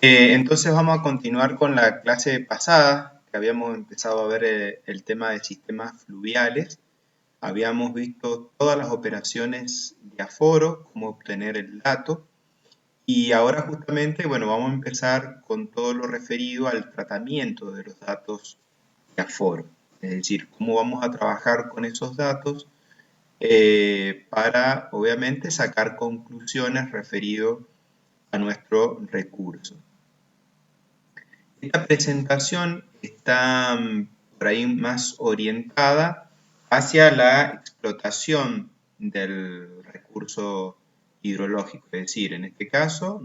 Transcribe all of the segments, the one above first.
Entonces vamos a continuar con la clase pasada, que habíamos empezado a ver el tema de sistemas fluviales. Habíamos visto todas las operaciones de aforo, cómo obtener el dato. Y ahora justamente, bueno, vamos a empezar con todo lo referido al tratamiento de los datos de aforo. Es decir, cómo vamos a trabajar con esos datos para, obviamente, sacar conclusiones referido a nuestro recurso. Esta presentación está por ahí más orientada hacia la explotación del recurso hidrológico, es decir, en este caso,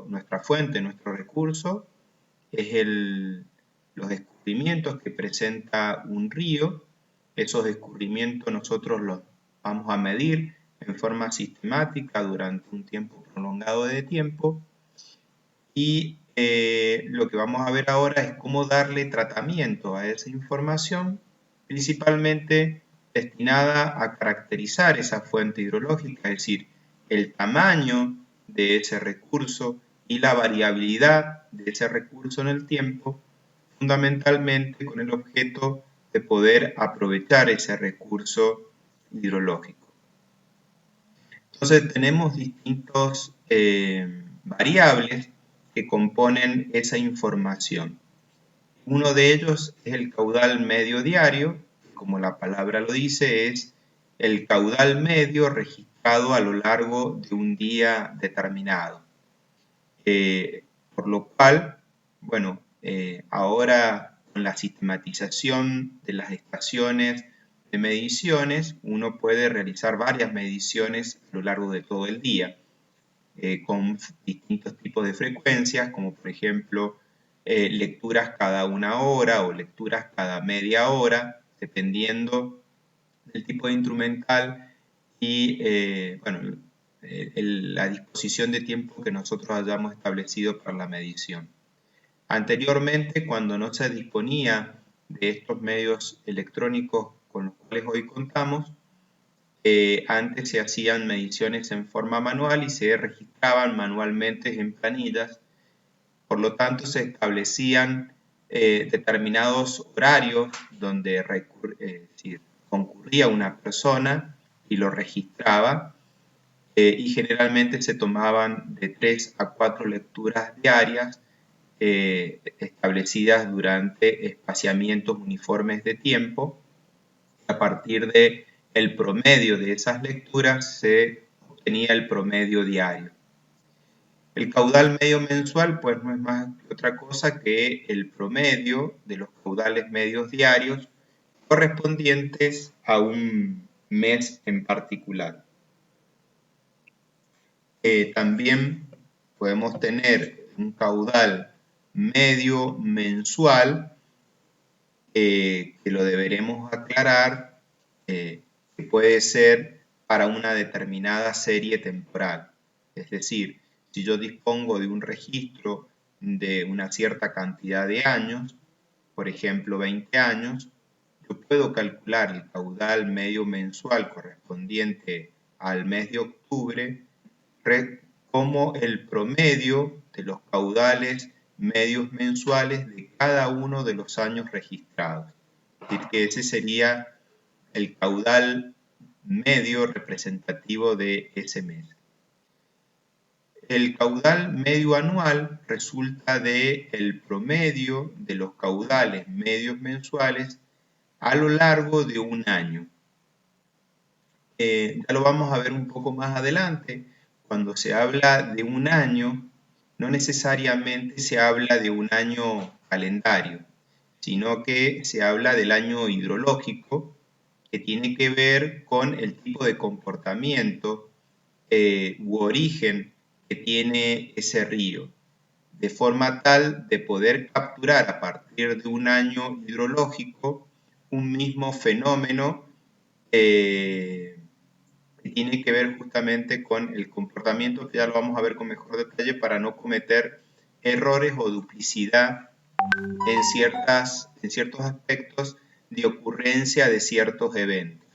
nuestra fuente, nuestro recurso, es los descubrimientos que presenta un río. Esos descubrimientos nosotros los vamos a medir en forma sistemática durante un tiempo prolongado de tiempo y lo que vamos a ver ahora es cómo darle tratamiento a esa información, principalmente destinada a caracterizar esa fuente hidrológica, es decir, el tamaño de ese recurso y la variabilidad de ese recurso en el tiempo, fundamentalmente con el objeto de poder aprovechar ese recurso hidrológico. Entonces tenemos distintos variables que componen esa información. Uno de ellos es el caudal medio diario, que como la palabra lo dice, es el caudal medio registrado a lo largo de un día determinado. Por lo cual, bueno, ahora con la sistematización de las estaciones de mediciones, uno puede realizar varias mediciones a lo largo de todo el día. Con distintos tipos de frecuencias, como por ejemplo lecturas cada 1 hora o lecturas cada media hora, dependiendo del tipo de instrumental y bueno, la disposición de tiempo que nosotros hayamos establecido para la medición. Anteriormente, cuando no se disponía de estos medios electrónicos con los cuales hoy contamos, antes se hacían mediciones en forma manual y se registraban manualmente en planillas, por lo tanto se establecían determinados horarios donde concurría una persona y lo registraba y generalmente se tomaban de 3 a 4 lecturas diarias establecidas durante espaciamientos uniformes de tiempo. A partir de el promedio de esas lecturas se obtenía el promedio diario. El caudal medio mensual pues no es más que otra cosa que el promedio de los caudales medios diarios correspondientes a un mes en particular. También podemos tener un caudal medio mensual que lo deberemos aclarar, que puede ser para una determinada serie temporal. Es decir, si yo dispongo de un registro de una cierta cantidad de años, por ejemplo 20 años, yo puedo calcular el caudal medio mensual correspondiente al mes de octubre como el promedio de los caudales medios mensuales de cada uno de los años registrados. Es decir, que ese sería el caudal medio representativo de ese mes. El caudal medio anual resulta del promedio de los caudales medios mensuales a lo largo de un año. Ya lo vamos a ver un poco más adelante. Cuando se habla de un año, no necesariamente se habla de un año calendario, sino que se habla del año hidrológico, que tiene que ver con el tipo de comportamiento u origen que tiene ese río, de forma tal de poder capturar a partir de un año hidrológico un mismo fenómeno que tiene que ver justamente con el comportamiento, que ya lo vamos a ver con mejor detalle para no cometer errores o duplicidad en ciertos aspectos de ocurrencia de ciertos eventos.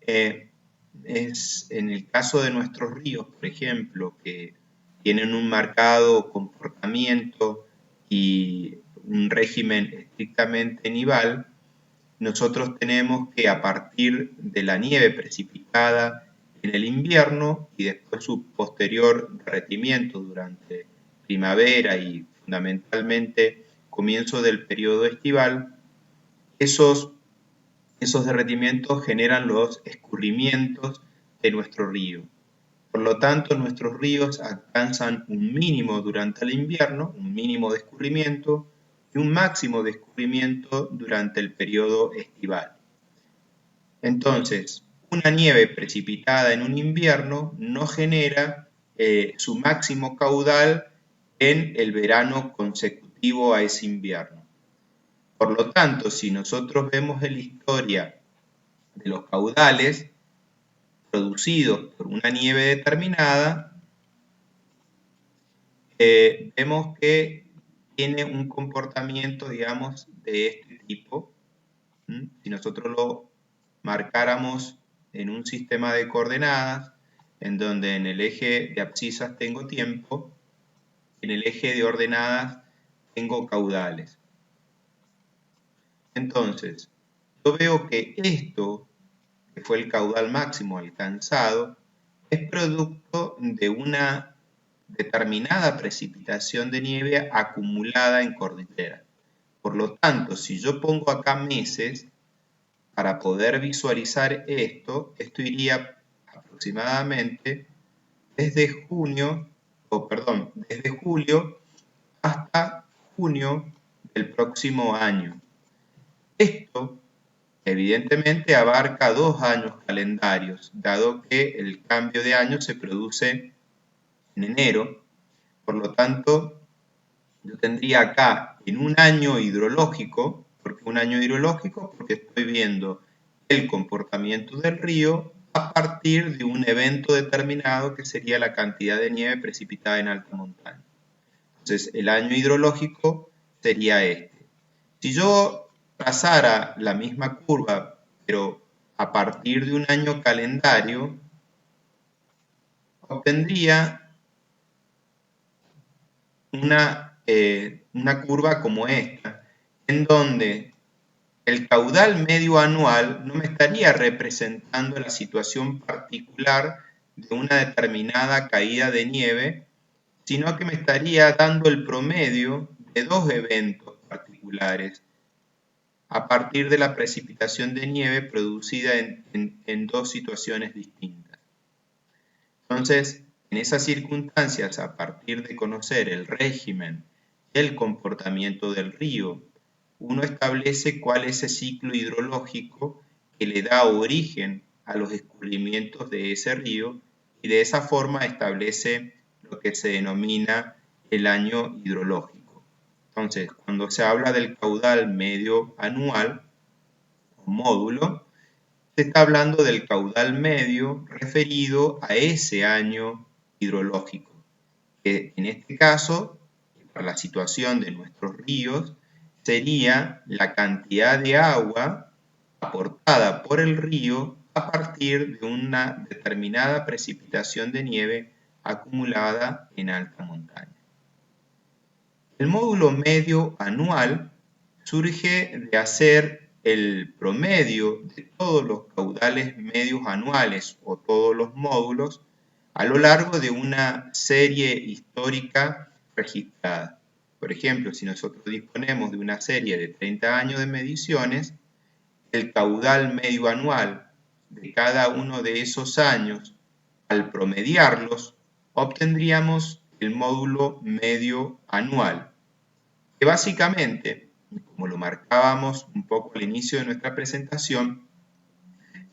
Es en el caso de nuestros ríos, por ejemplo, que tienen un marcado comportamiento y un régimen estrictamente nival, nosotros tenemos que, a partir de la nieve precipitada en el invierno y después su posterior derretimiento durante primavera y fundamentalmente comienzo del periodo estival, esos derretimientos generan los escurrimientos de nuestro río. Por lo tanto, nuestros ríos alcanzan un mínimo durante el invierno, un mínimo de escurrimiento, y un máximo de escurrimiento durante el periodo estival. Entonces, una nieve precipitada en un invierno no genera su máximo caudal en el verano consecutivo a ese invierno. Por lo tanto, si nosotros vemos en la historia de los caudales producidos por una nieve determinada, vemos que tiene un comportamiento, digamos, de este tipo. Si nosotros lo marcáramos en un sistema de coordenadas, en donde en el eje de abscisas tengo tiempo, en el eje de ordenadas tengo caudales. Entonces, yo veo que esto, que fue el caudal máximo alcanzado, es producto de una determinada precipitación de nieve acumulada en cordillera. Por lo tanto, si yo pongo acá meses, para poder visualizar esto iría aproximadamente desde desde julio hasta junio del próximo año. Esto evidentemente abarca 2 años calendarios, dado que el cambio de año se produce en enero. Por lo tanto, yo tendría acá en un año hidrológico, porque un año hidrológico, porque estoy viendo el comportamiento del río a partir de un evento determinado que sería la cantidad de nieve precipitada en alta montaña. Entonces, el año hidrológico sería este. Si yo trazara la misma curva, pero a partir de un año calendario, obtendría una curva como esta, en donde el caudal medio anual no me estaría representando la situación particular de una determinada caída de nieve, sino que me estaría dando el promedio de 2 eventos particulares a partir de la precipitación de nieve producida en 2 situaciones distintas. Entonces, en esas circunstancias, a partir de conocer el régimen y el comportamiento del río, uno establece cuál es ese ciclo hidrológico que le da origen a los escurrimientos de ese río y de esa forma establece lo que se denomina el año hidrológico. Entonces, cuando se habla del caudal medio anual o módulo, se está hablando del caudal medio referido a ese año hidrológico, que en este caso, para la situación de nuestros ríos, sería la cantidad de agua aportada por el río a partir de una determinada precipitación de nieve acumulada en alta montaña. El módulo medio anual surge de hacer el promedio de todos los caudales medios anuales o todos los módulos a lo largo de una serie histórica registrada. Por ejemplo, si nosotros disponemos de una serie de 30 años de mediciones, el caudal medio anual de cada uno de esos años, al promediarlos, obtendríamos el módulo medio anual, que básicamente, como lo marcábamos un poco al inicio de nuestra presentación,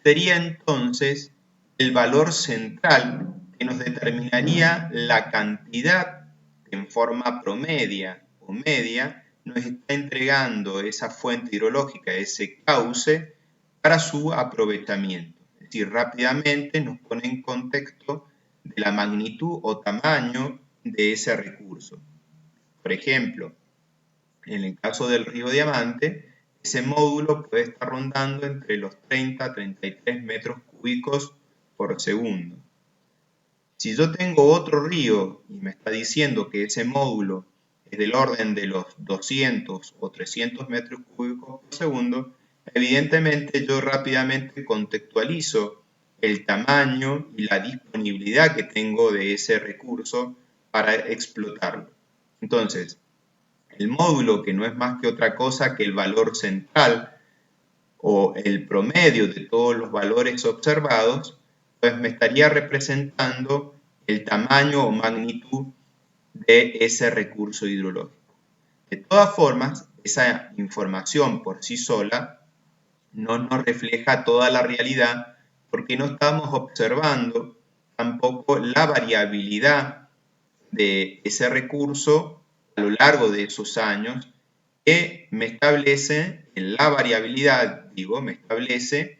sería entonces el valor central que nos determinaría la cantidad que en forma promedia o media nos está entregando esa fuente hidrológica, ese cauce, para su aprovechamiento. Es decir, rápidamente nos pone en contexto de la magnitud o tamaño de ese recurso. Por ejemplo, en el caso del río Diamante, ese módulo puede estar rondando entre los 30 a 33 metros cúbicos por segundo. Si yo tengo otro río y me está diciendo que ese módulo es del orden de los 200 o 300 metros cúbicos por segundo, evidentemente yo rápidamente contextualizo el tamaño y la disponibilidad que tengo de ese recurso para explotarlo. Entonces, el módulo, que no es más que otra cosa que el valor central o el promedio de todos los valores observados, pues me estaría representando el tamaño o magnitud de ese recurso hidrológico. De todas formas, esa información por sí sola no nos refleja toda la realidad porque no estamos observando tampoco la variabilidad de ese recurso a lo largo de esos años que me establece la variabilidad, digo, me establece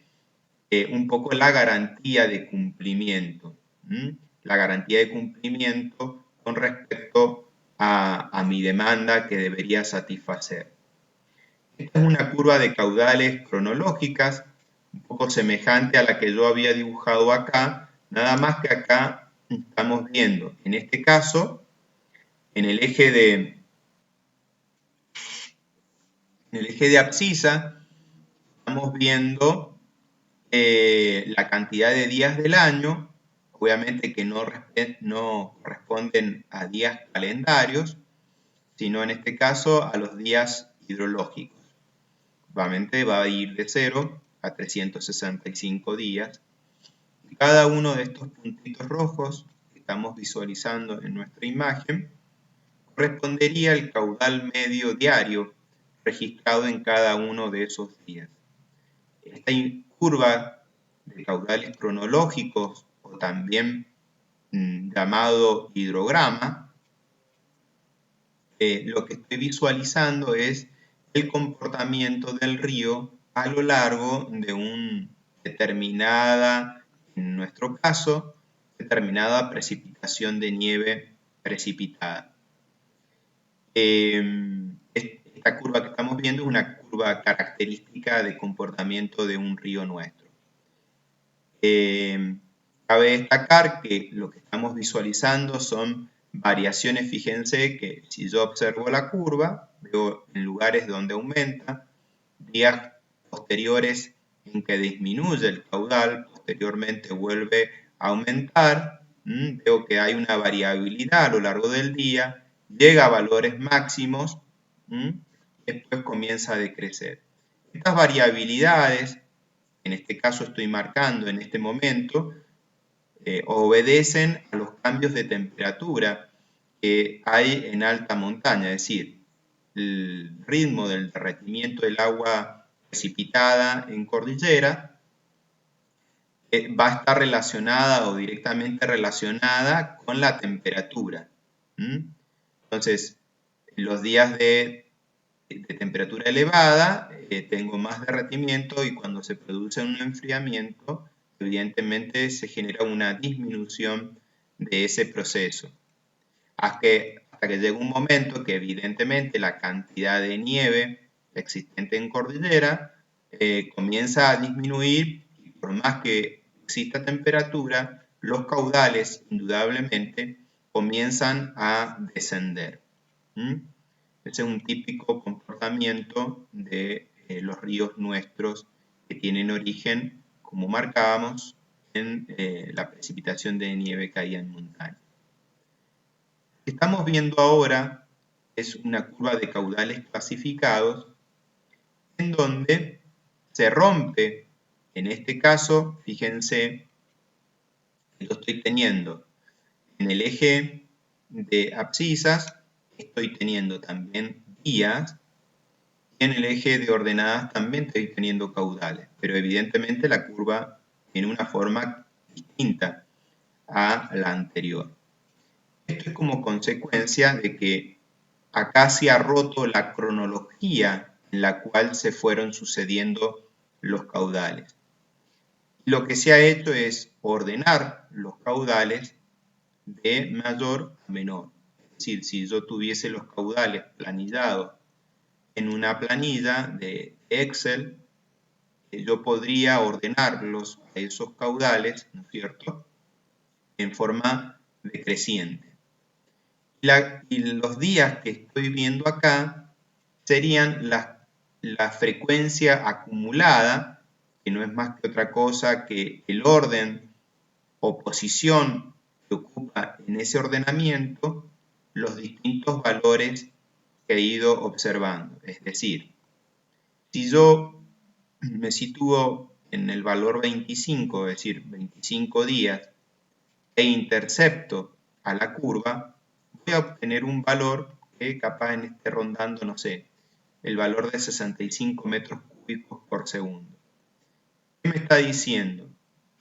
un poco la garantía de cumplimiento, la garantía de cumplimiento con respecto a mi demanda que debería satisfacer. Esta es una curva de caudales cronológicas, un poco semejante a la que yo había dibujado acá, nada más que acá estamos viendo, en este caso, en el eje de abscisa, estamos viendo la cantidad de días del año, obviamente que no corresponden a días calendarios, sino en este caso a los días hidrológicos. Obviamente va a ir de 0 a 365 días. Y cada uno de estos puntitos rojos que estamos visualizando en nuestra imagen correspondería al caudal medio diario registrado en cada uno de esos días. Esta curva de caudales cronológicos, o también llamado hidrograma, lo que estoy visualizando es el comportamiento del río a lo largo de una determinada, en nuestro caso, determinada precipitación de nieve precipitada. Esta curva que estamos viendo es una curva característica de comportamiento de un río nuestro. Cabe destacar que lo que estamos visualizando son variaciones. Fíjense que si yo observo la curva, veo en lugares donde aumenta, días posteriores en que disminuye el caudal, posteriormente vuelve a aumentar, veo que hay una variabilidad a lo largo del día, llega a valores máximos, después comienza a decrecer. Estas variabilidades, en este caso estoy marcando en este momento, obedecen a los cambios de temperatura que hay en alta montaña, es decir, el ritmo del derretimiento del agua precipitada en cordillera va a estar relacionada o directamente relacionada con la temperatura. Entonces, en los días de temperatura elevada tengo más derretimiento, y cuando se produce un enfriamiento, evidentemente se genera una disminución de ese proceso. Hasta que llega un momento que evidentemente la cantidad de nieve existente en cordillera comienza a disminuir, y por más que exista temperatura, los caudales indudablemente comienzan a descender. Ese es un típico comportamiento de los ríos nuestros, que tienen origen, como marcábamos, en la precipitación de nieve caída en montaña. Lo que estamos viendo ahora es una curva de caudales clasificados, en donde se rompe, en este caso, fíjense que lo estoy teniendo en el eje de abscisas, estoy teniendo también días, y en el eje de ordenadas también estoy teniendo caudales, pero evidentemente la curva tiene una forma distinta a la anterior. Esto es como consecuencia de que acá se ha roto la cronología en la cual se fueron sucediendo los caudales. Lo que se ha hecho es ordenar los caudales de mayor a menor. Es decir, si yo tuviese los caudales planillados en una planilla de Excel, yo podría ordenarlos a esos caudales, ¿no es cierto?, en forma decreciente. Y los días que estoy viendo acá serían la frecuencia acumulada, que no es más que otra cosa que el orden o posición que ocupa en ese ordenamiento los distintos valores que he ido observando. Es decir, si yo me sitúo en el valor 25, es decir, 25 días, e intercepto a la curva, voy a obtener un valor que capaz esté rondando, no sé, el valor de 65 metros cúbicos por segundo. ¿Qué me está diciendo?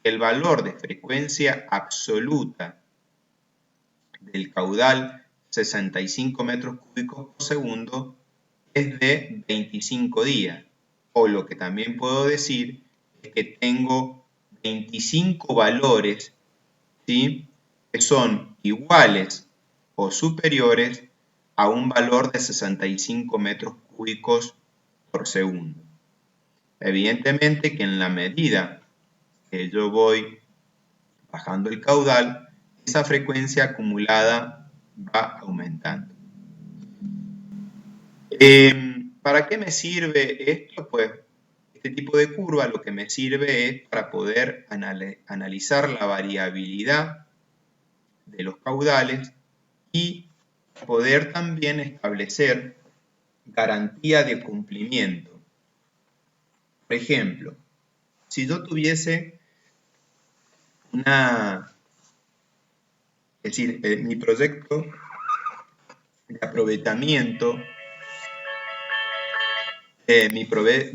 El valor de frecuencia absoluta del caudal 65 metros cúbicos por segundo es de 25 días. O lo que también puedo decir es que tengo 25 valores, ¿sí?, que son iguales o superiores a un valor de 65 metros cúbicos por segundo. Evidentemente que en la medida que yo voy bajando el caudal, esa frecuencia acumulada va aumentando. ¿Para qué me sirve esto? Pues este tipo de curva lo que me sirve es para poder analizar la variabilidad de los caudales y poder también establecer garantía de cumplimiento. Por ejemplo, si yo tuviese mi proyecto de aprovechamiento, mi proyecto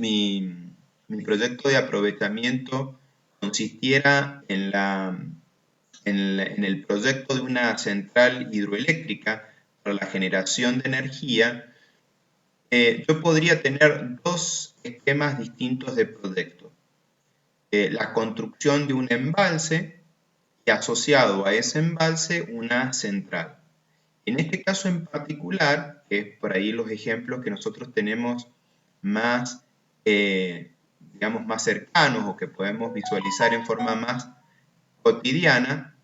de aprovechamiento consistiera en el proyecto de una central hidroeléctrica para la generación de energía, yo podría tener dos esquemas distintos de proyecto. La construcción de un embalse y asociado a ese embalse una central. En este caso en particular, que es por ahí los ejemplos que nosotros tenemos más, digamos, más cercanos o que podemos visualizar en forma más cotidiana,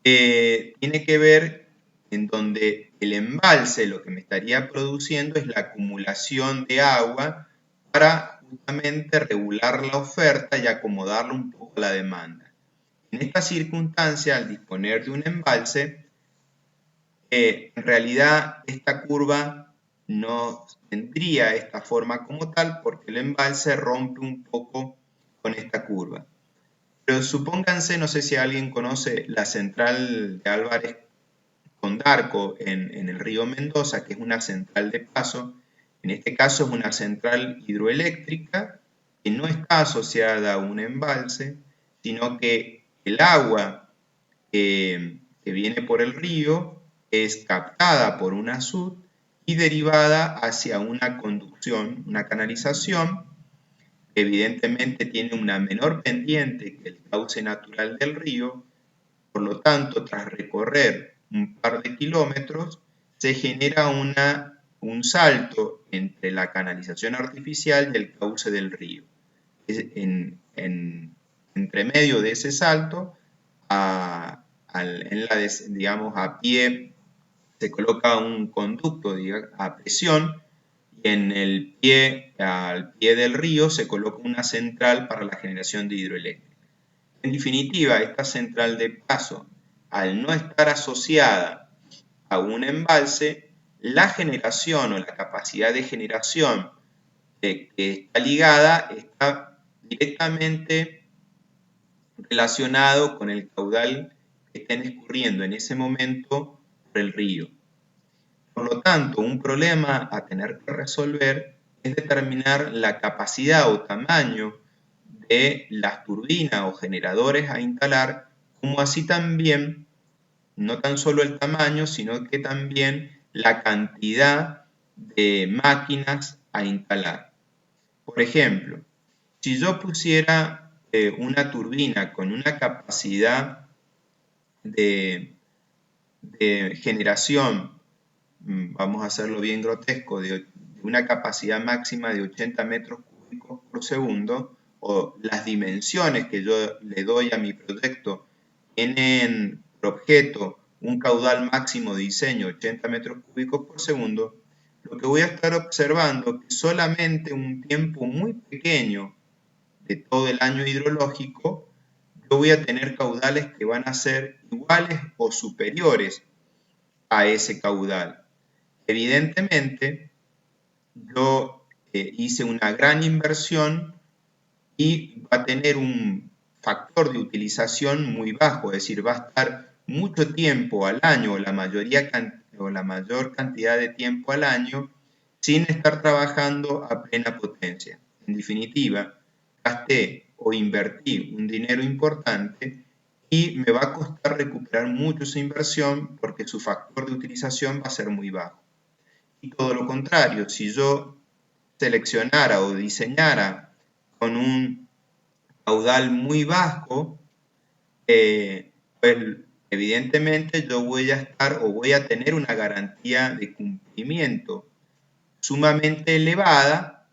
tiene que ver en donde el embalse lo que me estaría produciendo es la acumulación de agua para justamente regular la oferta y acomodarla un poco a la demanda. En esta circunstancia, al disponer de un embalse, en realidad esta curva no tendría esta forma como tal porque el embalse rompe un poco con esta curva. Pero supónganse, no sé si alguien conoce la central de Álvarez Condarco en el río Mendoza, que es una central de paso. En este caso es una central hidroeléctrica que no está asociada a un embalse, sino que el agua que viene por el río es captada por una SUT y derivada hacia una conducción, una canalización, que evidentemente tiene una menor pendiente que el cauce natural del río. Por lo tanto, tras recorrer un par de kilómetros, se genera un salto entre la canalización artificial y el cauce del río. Entre medio de ese salto, digamos, a pie se coloca un conducto a presión y al pie del río se coloca una central para la generación de hidroeléctrica. En definitiva, esta central de paso, al no estar asociada a un embalse, la generación o la capacidad de generación que está ligada está directamente relacionado con el caudal que estén escurriendo en ese momento por el río. Por lo tanto, un problema a tener que resolver es determinar la capacidad o tamaño de las turbinas o generadores a instalar, como así también, no tan solo el tamaño, sino que también la cantidad de máquinas a instalar. Por ejemplo, si yo pusiera una turbina con una capacidad de generación, vamos a hacerlo bien grotesco, de una capacidad máxima de 80 metros cúbicos por segundo, o las dimensiones que yo le doy a mi proyecto tienen por objeto un caudal máximo de diseño 80 metros cúbicos por segundo, lo que voy a estar observando es que solamente un tiempo muy pequeño de todo el año hidrológico, yo voy a tener caudales que van a ser iguales o superiores a ese caudal. Evidentemente, yo hice una gran inversión y va a tener un factor de utilización muy bajo, es decir, va a estar mucho tiempo al año o la mayor cantidad de tiempo al año sin estar trabajando a plena potencia. En definitiva, gasté o invertí un dinero importante y me va a costar recuperar mucho esa inversión porque su factor de utilización va a ser muy bajo. Y todo lo contrario, si yo seleccionara o diseñara con un caudal muy bajo, pues evidentemente yo voy a estar o voy a tener una garantía de cumplimiento sumamente elevada,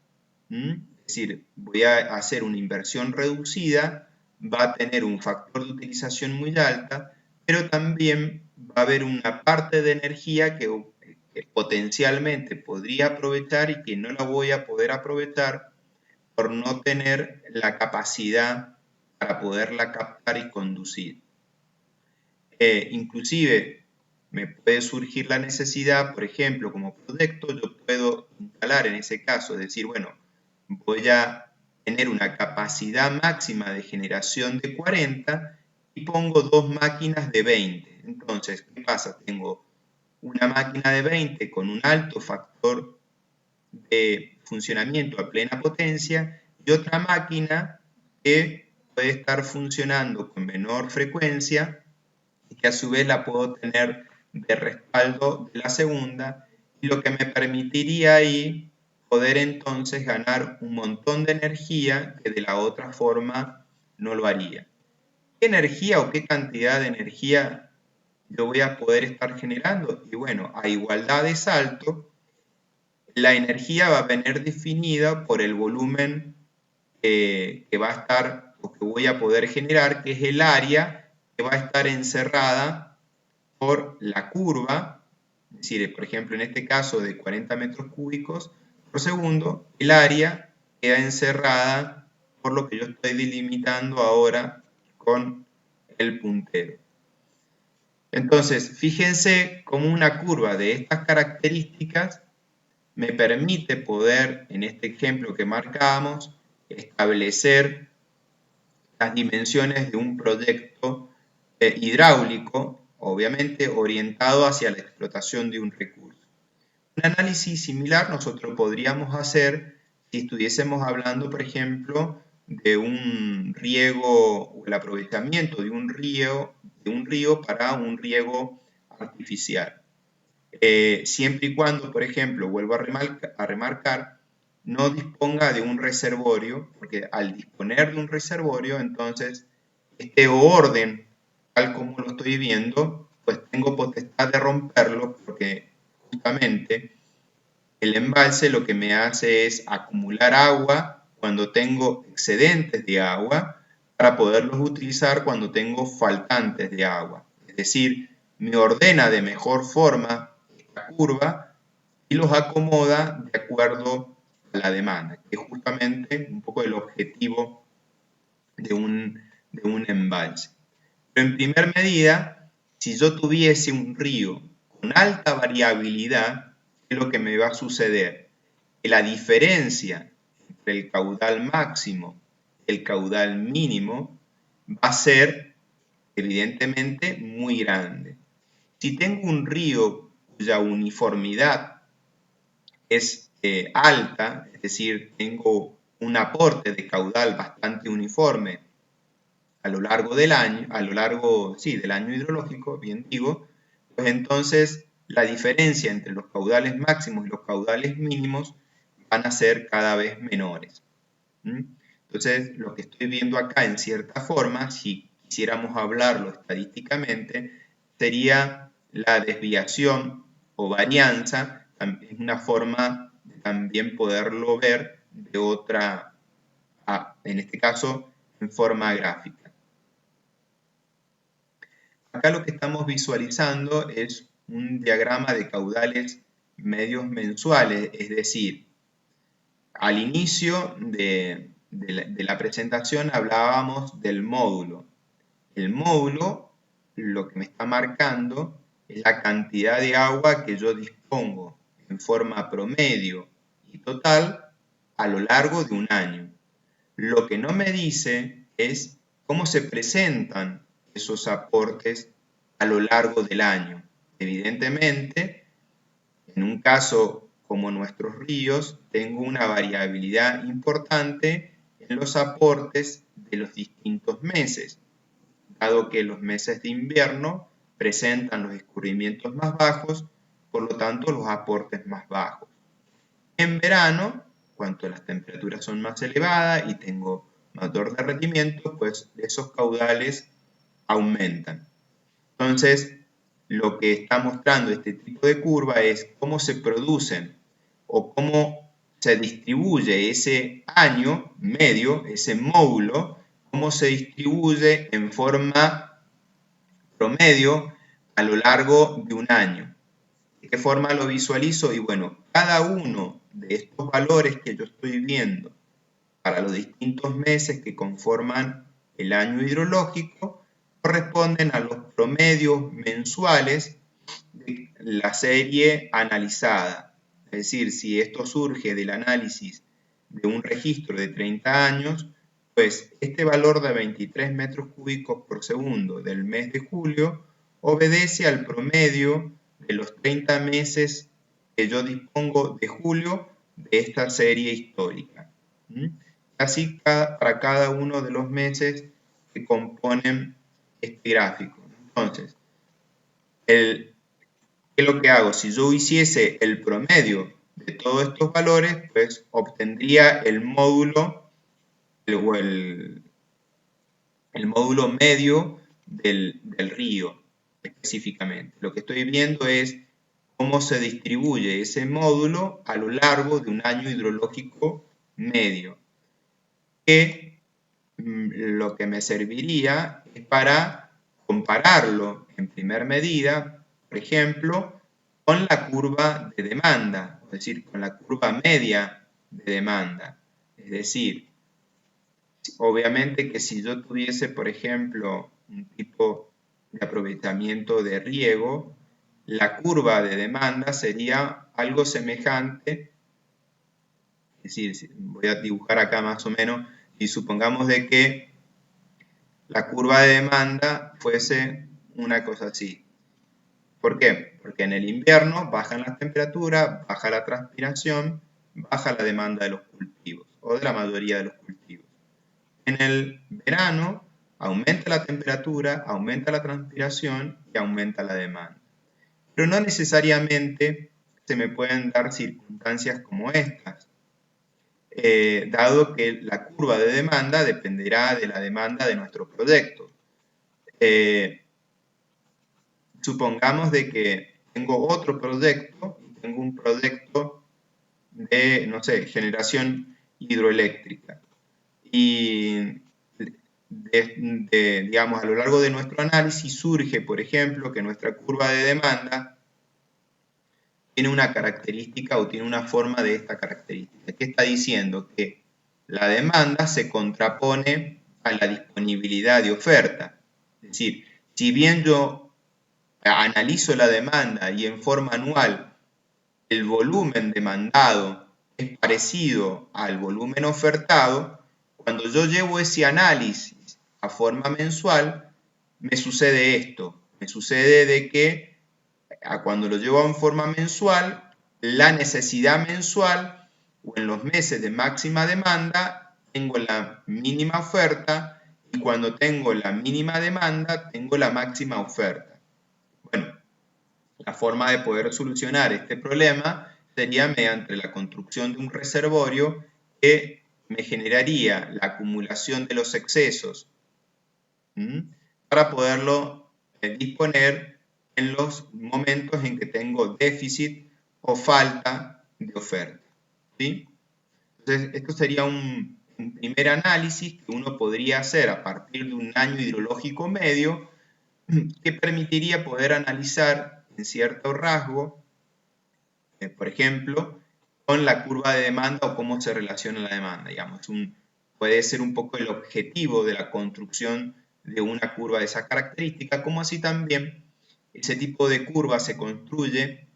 es decir, voy a hacer una inversión reducida, va a tener un factor de utilización muy alta, pero también va a haber una parte de energía que potencialmente podría aprovechar y que no la voy a poder aprovechar por no tener la capacidad para poderla captar y conducir. Inclusive me puede surgir la necesidad, por ejemplo, como proyecto, yo puedo instalar en ese caso, decir, bueno, voy a tener una capacidad máxima de generación de 40 y pongo dos máquinas de 20. Entonces, ¿qué pasa? Tengo una máquina de 20 con un alto factor de funcionamiento a plena potencia y otra máquina que puede estar funcionando con menor frecuencia y que a su vez la puedo tener de respaldo de la segunda, y lo que me permitiría ahí poder entonces ganar un montón de energía que de la otra forma no lo haría. ¿Qué energía o qué cantidad de energía yo voy a poder estar generando? Y bueno, a igualdad de salto, la energía va a venir definida por el volumen que va a estar o que voy a poder generar, que es el área que va a estar encerrada por la curva, es decir, por ejemplo, en este caso de 40 metros cúbicos por segundo, el área queda encerrada por lo que yo estoy delimitando ahora con el puntero. Entonces, fíjense cómo una curva de estas características me permite poder, en este ejemplo que marcamos, establecer las dimensiones de un proyecto hidráulico, obviamente orientado hacia la explotación de un recurso. Un análisis similar nosotros podríamos hacer si estuviésemos hablando, por ejemplo, de un riego o el aprovechamiento de un río para un riego artificial. Siempre y cuando, por ejemplo, vuelvo a remarcar, no disponga de un reservorio, porque al disponer de un reservorio, entonces, este orden, tal como lo estoy viendo, pues tengo potestad de romperlo, porque justamente el embalse lo que me hace es acumular agua cuando tengo excedentes de agua, para poderlos utilizar cuando tengo faltantes de agua. Es decir, me ordena de mejor forma esta curva y los acomoda de acuerdo a la demanda, que es justamente un poco el objetivo de un embalse. Pero en primer medida, si yo tuviese un río con alta variabilidad, ¿qué es lo que me va a suceder? Que la diferencia entre el caudal máximo y el caudal mínimo va a ser evidentemente muy grande. Si tengo un río cuya uniformidad es alta, es decir, tengo un aporte de caudal bastante uniforme a lo largo del año, del año hidrológico, bien digo, pues entonces la diferencia entre los caudales máximos y los caudales mínimos van a ser cada vez menores. Entonces, lo que estoy viendo acá, en cierta forma, si quisiéramos hablarlo estadísticamente, sería la desviación o varianza, es una forma de también poderlo ver de otra, en este caso, en forma gráfica. Acá lo que estamos visualizando es un diagrama de caudales medios mensuales, es decir, al inicio de la presentación hablábamos del módulo. El módulo lo que me está marcando es la cantidad de agua que yo dispongo en forma promedio y total a lo largo de un año. Lo que no me dice es cómo se presentan esos aportes a lo largo del año. Evidentemente, en un caso como nuestros ríos, tengo una variabilidad importante en los aportes de los distintos meses, dado que los meses de invierno presentan los escurrimientos más bajos, por lo tanto los aportes más bajos. En verano, cuando las temperaturas son más elevadas y tengo mayor derretimiento, pues esos caudales aumentan. Entonces, lo que está mostrando este tipo de curva es cómo se producen o cómo se distribuye ese año medio, ese módulo, cómo se distribuye en forma promedio a lo largo de un año. ¿De qué forma lo visualizo? Y bueno, cada uno de estos valores que yo estoy viendo para los distintos meses que conforman el año hidrológico corresponden a los promedios mensuales de la serie analizada. Es decir, si esto surge del análisis de un registro de 30 años, pues este valor de 23 metros cúbicos por segundo del mes de julio obedece al promedio de los 30 meses que yo dispongo de julio de esta serie histórica. Así para cada uno de los meses que componen este gráfico. Entonces, ¿qué es lo que hago? Si yo hiciese el promedio de todos estos valores, pues obtendría el módulo el módulo medio del río específicamente. Lo que estoy viendo es cómo se distribuye ese módulo a lo largo de un año hidrológico medio, que lo que me serviría es para compararlo en primer medida, por ejemplo, con la curva de demanda, es decir, con la curva media de demanda. Es decir, obviamente que si yo tuviese, por ejemplo, un tipo de aprovechamiento de riego, la curva de demanda sería algo semejante, es decir, voy a dibujar acá más o menos, y supongamos de que la curva de demanda fuese una cosa así. ¿Por qué? Porque en el invierno bajan las temperaturas, baja la transpiración, baja la demanda de los cultivos, o de la mayoría de los cultivos. En el verano aumenta la temperatura, aumenta la transpiración y aumenta la demanda. Pero no necesariamente se me pueden dar circunstancias como estas, dado que la curva de demanda dependerá de la demanda de nuestro proyecto. Supongamos de que tengo otro proyecto, tengo un proyecto de, no sé, generación hidroeléctrica. Y digamos, a lo largo de nuestro análisis surge, por ejemplo, que nuestra curva de demanda tiene una característica o tiene una forma de esta característica. ¿Qué está diciendo? Que la demanda se contrapone a la disponibilidad de oferta. Es decir, si bien yo analizo la demanda y en forma anual el volumen demandado es parecido al volumen ofertado, cuando yo llevo ese análisis a forma mensual, me sucede esto. Me sucede de que cuando lo llevo en forma mensual, la necesidad mensual o en los meses de máxima demanda, tengo la mínima oferta y cuando tengo la mínima demanda, tengo la máxima oferta. Bueno, la forma de poder solucionar este problema sería mediante la construcción de un reservorio que me generaría la acumulación de los excesos para poderlo disponer en los momentos en que tengo déficit o falta de oferta. ¿Sí? Entonces, esto sería un primer análisis que uno podría hacer a partir de un año hidrológico medio, que permitiría poder analizar en cierto rasgo, por ejemplo, con la curva de demanda o cómo se relaciona la demanda. Digamos, puede ser un poco el objetivo de la construcción de una curva de esa característica, como así también ese tipo de curva se construye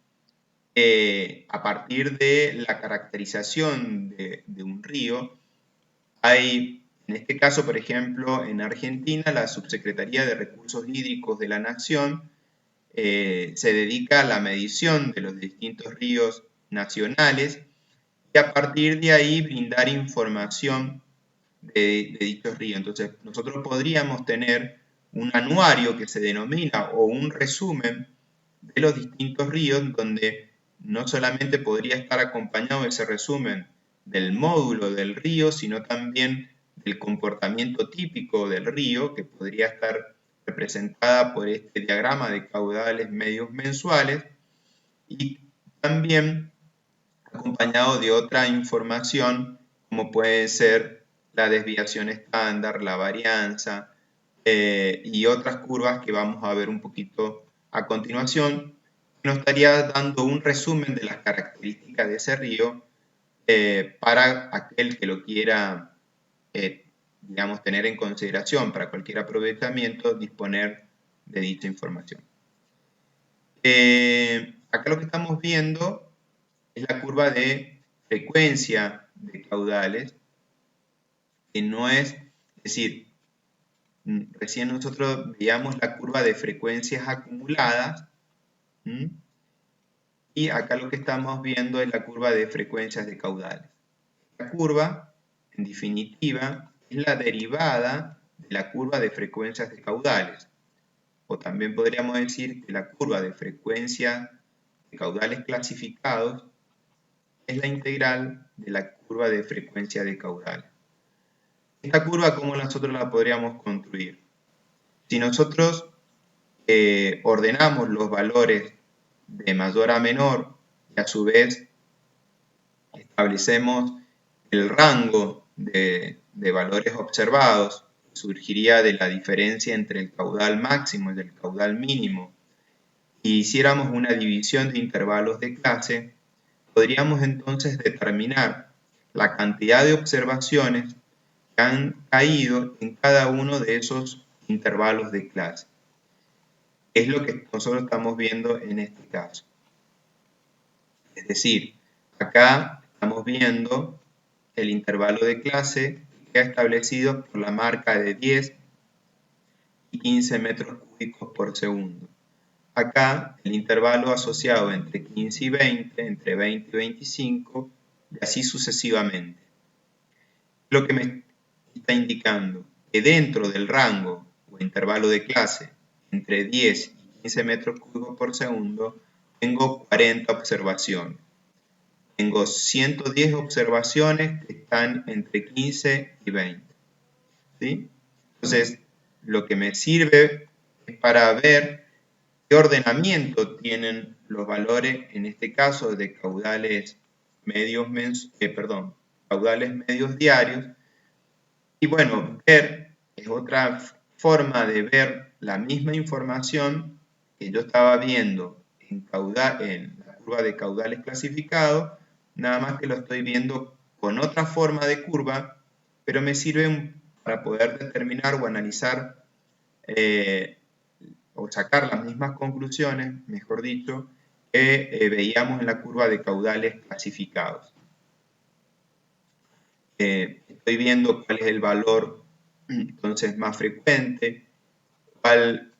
a partir de la caracterización de un río. Hay, en este caso, por ejemplo, en Argentina, la Subsecretaría de Recursos Hídricos de la Nación se dedica a la medición de los distintos ríos nacionales y a partir de ahí brindar información de dichos ríos. Entonces, nosotros podríamos tener un anuario que se denomina o un resumen de los distintos ríos, donde no solamente podría estar acompañado ese resumen del módulo del río, sino también del comportamiento típico del río, que podría estar representada por este diagrama de caudales medios mensuales, y también acompañado de otra información como puede ser la desviación estándar, la varianza y otras curvas que vamos a ver un poquito a continuación. Nos estaría dando un resumen de las características de ese río para aquel que lo quiera, digamos, tener en consideración para cualquier aprovechamiento, disponer de dicha información. Acá lo que estamos viendo es la curva de frecuencia de caudales, que no es decir, recién nosotros veíamos la curva de frecuencias acumuladas, y acá lo que estamos viendo es la curva de frecuencias de caudales. La curva, en definitiva, es la derivada de la curva de frecuencias de caudales, o también podríamos decir que la curva de frecuencia de caudales clasificados es la integral de la curva de frecuencia de caudales. Esta curva, ¿cómo nosotros la podríamos construir? Si nosotros ordenamos los valores de mayor a menor y a su vez establecemos el rango de valores observados, surgiría de la diferencia entre el caudal máximo y el caudal mínimo, y hiciéramos una división de intervalos de clase, podríamos entonces determinar la cantidad de observaciones que han caído en cada uno de esos intervalos de clase. Es lo que nosotros estamos viendo en este caso. Es decir, acá estamos viendo el intervalo de clase que ha establecido por la marca de 10 y 15 metros cúbicos por segundo. Acá el intervalo asociado entre 15 y 20, entre 20 y 25, y así sucesivamente. Lo que me está indicando que dentro del rango o intervalo de clase entre 10 y 15 metros cúbicos por segundo, tengo 40 observaciones. Tengo 110 observaciones que están entre 15 y 20. ¿Sí? Entonces, lo que me sirve es para ver qué ordenamiento tienen los valores, en este caso de caudales medios, caudales medios diarios. Y bueno, ver es otra forma de ver la misma información que yo estaba viendo en la curva de caudales clasificados, nada más que lo estoy viendo con otra forma de curva, pero me sirve para poder determinar o analizar o sacar las mismas conclusiones, mejor dicho, que veíamos en la curva de caudales clasificados. Estoy viendo cuál es el valor entonces más frecuente, cuál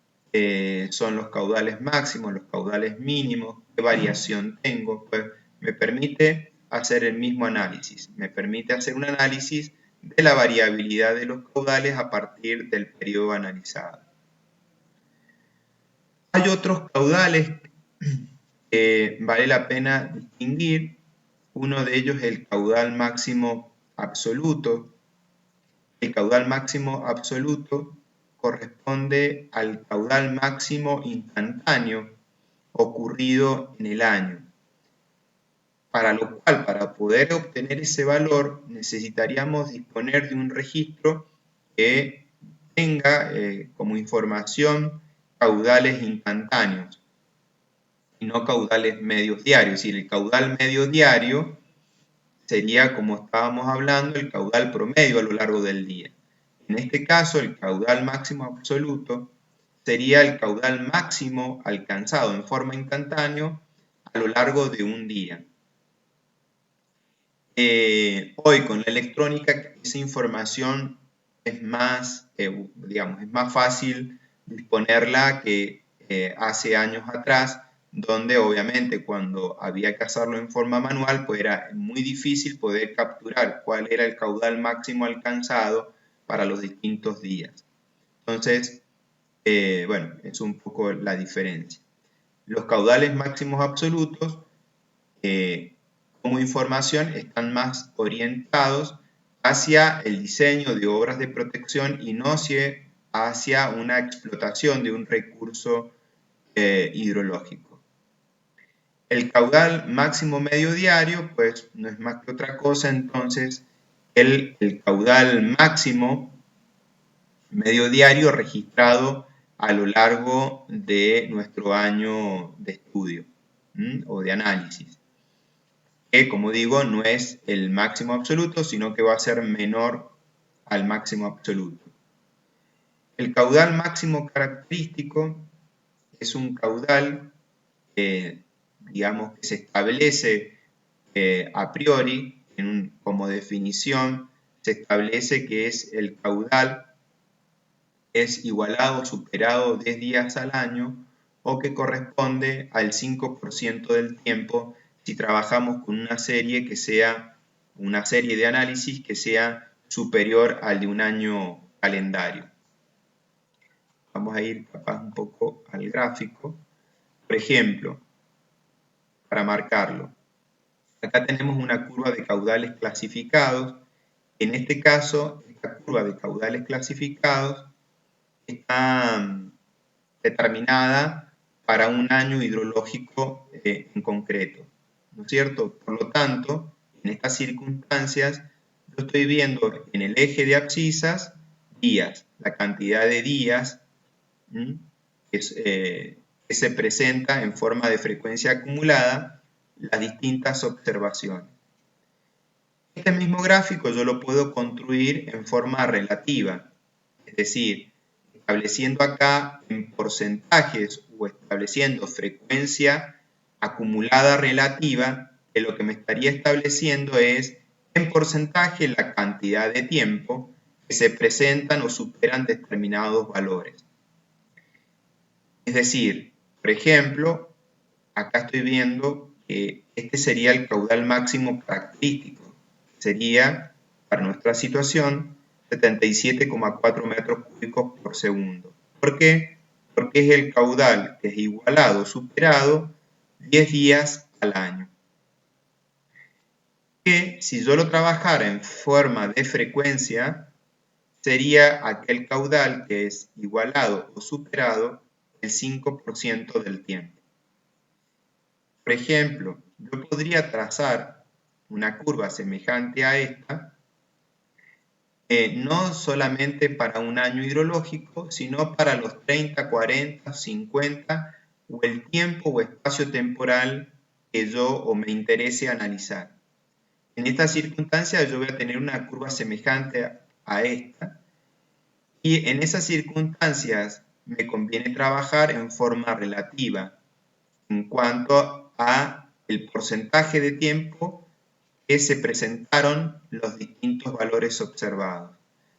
son los caudales máximos, los caudales mínimos, qué variación tengo. Pues me permite hacer el mismo análisis, me permite hacer un análisis de la variabilidad de los caudales a partir del periodo analizado. Hay otros caudales que vale la pena distinguir. Uno de ellos es el caudal máximo absoluto. El caudal máximo absoluto corresponde al caudal máximo instantáneo ocurrido en el año. Para lo cual, para poder obtener ese valor, necesitaríamos disponer de un registro que tenga como información caudales instantáneos y no caudales medios diarios. Es decir, el caudal medio diario sería, como estábamos hablando, el caudal promedio a lo largo del día. En este caso, el caudal máximo absoluto sería el caudal máximo alcanzado en forma instantánea a lo largo de un día. Hoy con la electrónica esa información es más, es más fácil disponerla que hace años atrás, donde obviamente cuando había que hacerlo en forma manual, pues era muy difícil poder capturar cuál era el caudal máximo alcanzado para los distintos días. Entonces, bueno, es un poco la diferencia. Los caudales máximos absolutos como información están más orientados hacia el diseño de obras de protección y no hacia una explotación de un recurso hidrológico. El caudal máximo medio diario, pues no es más que otra cosa, entonces el caudal máximo medio diario registrado a lo largo de nuestro año de estudio o de análisis, que como digo no es el máximo absoluto, sino que va a ser menor al máximo absoluto. El caudal máximo característico es un caudal digamos que se establece a priori, como definición, se establece que es el caudal es igualado o superado 10 días al año o que corresponde al 5% del tiempo si trabajamos con una serie que sea una serie de análisis que sea superior al de un año calendario. Vamos a ir capaz un poco al gráfico. Por ejemplo, para marcarlo, acá tenemos una curva de caudales clasificados. En este caso, esta curva de caudales clasificados está determinada para un año hidrológico en concreto, ¿no es cierto? Por lo tanto, en estas circunstancias, yo estoy viendo en el eje de abscisas días, la cantidad de días que se presenta en forma de frecuencia acumulada, las distintas observaciones. Este mismo gráfico yo lo puedo construir en forma relativa, es decir, estableciendo acá en porcentajes o estableciendo frecuencia acumulada relativa, que lo que me estaría estableciendo es en porcentaje la cantidad de tiempo que se presentan o superan determinados valores. Es decir, por ejemplo, acá estoy viendo que este sería el caudal máximo característico. Sería, para nuestra situación, 77,4 metros cúbicos por segundo. ¿Por qué? Porque es el caudal que es igualado o superado 10 días al año. Que si yo lo trabajara en forma de frecuencia, sería aquel caudal que es igualado o superado el 5% del tiempo. Por ejemplo, yo podría trazar una curva semejante a esta, no solamente para un año hidrológico, sino para los 30, 40, 50 o el tiempo o espacio temporal que yo o me interese analizar. En esta circunstancia yo voy a tener una curva semejante a esta y en esas circunstancias me conviene trabajar en forma relativa en cuanto a el porcentaje de tiempo que se presentaron los distintos valores observados.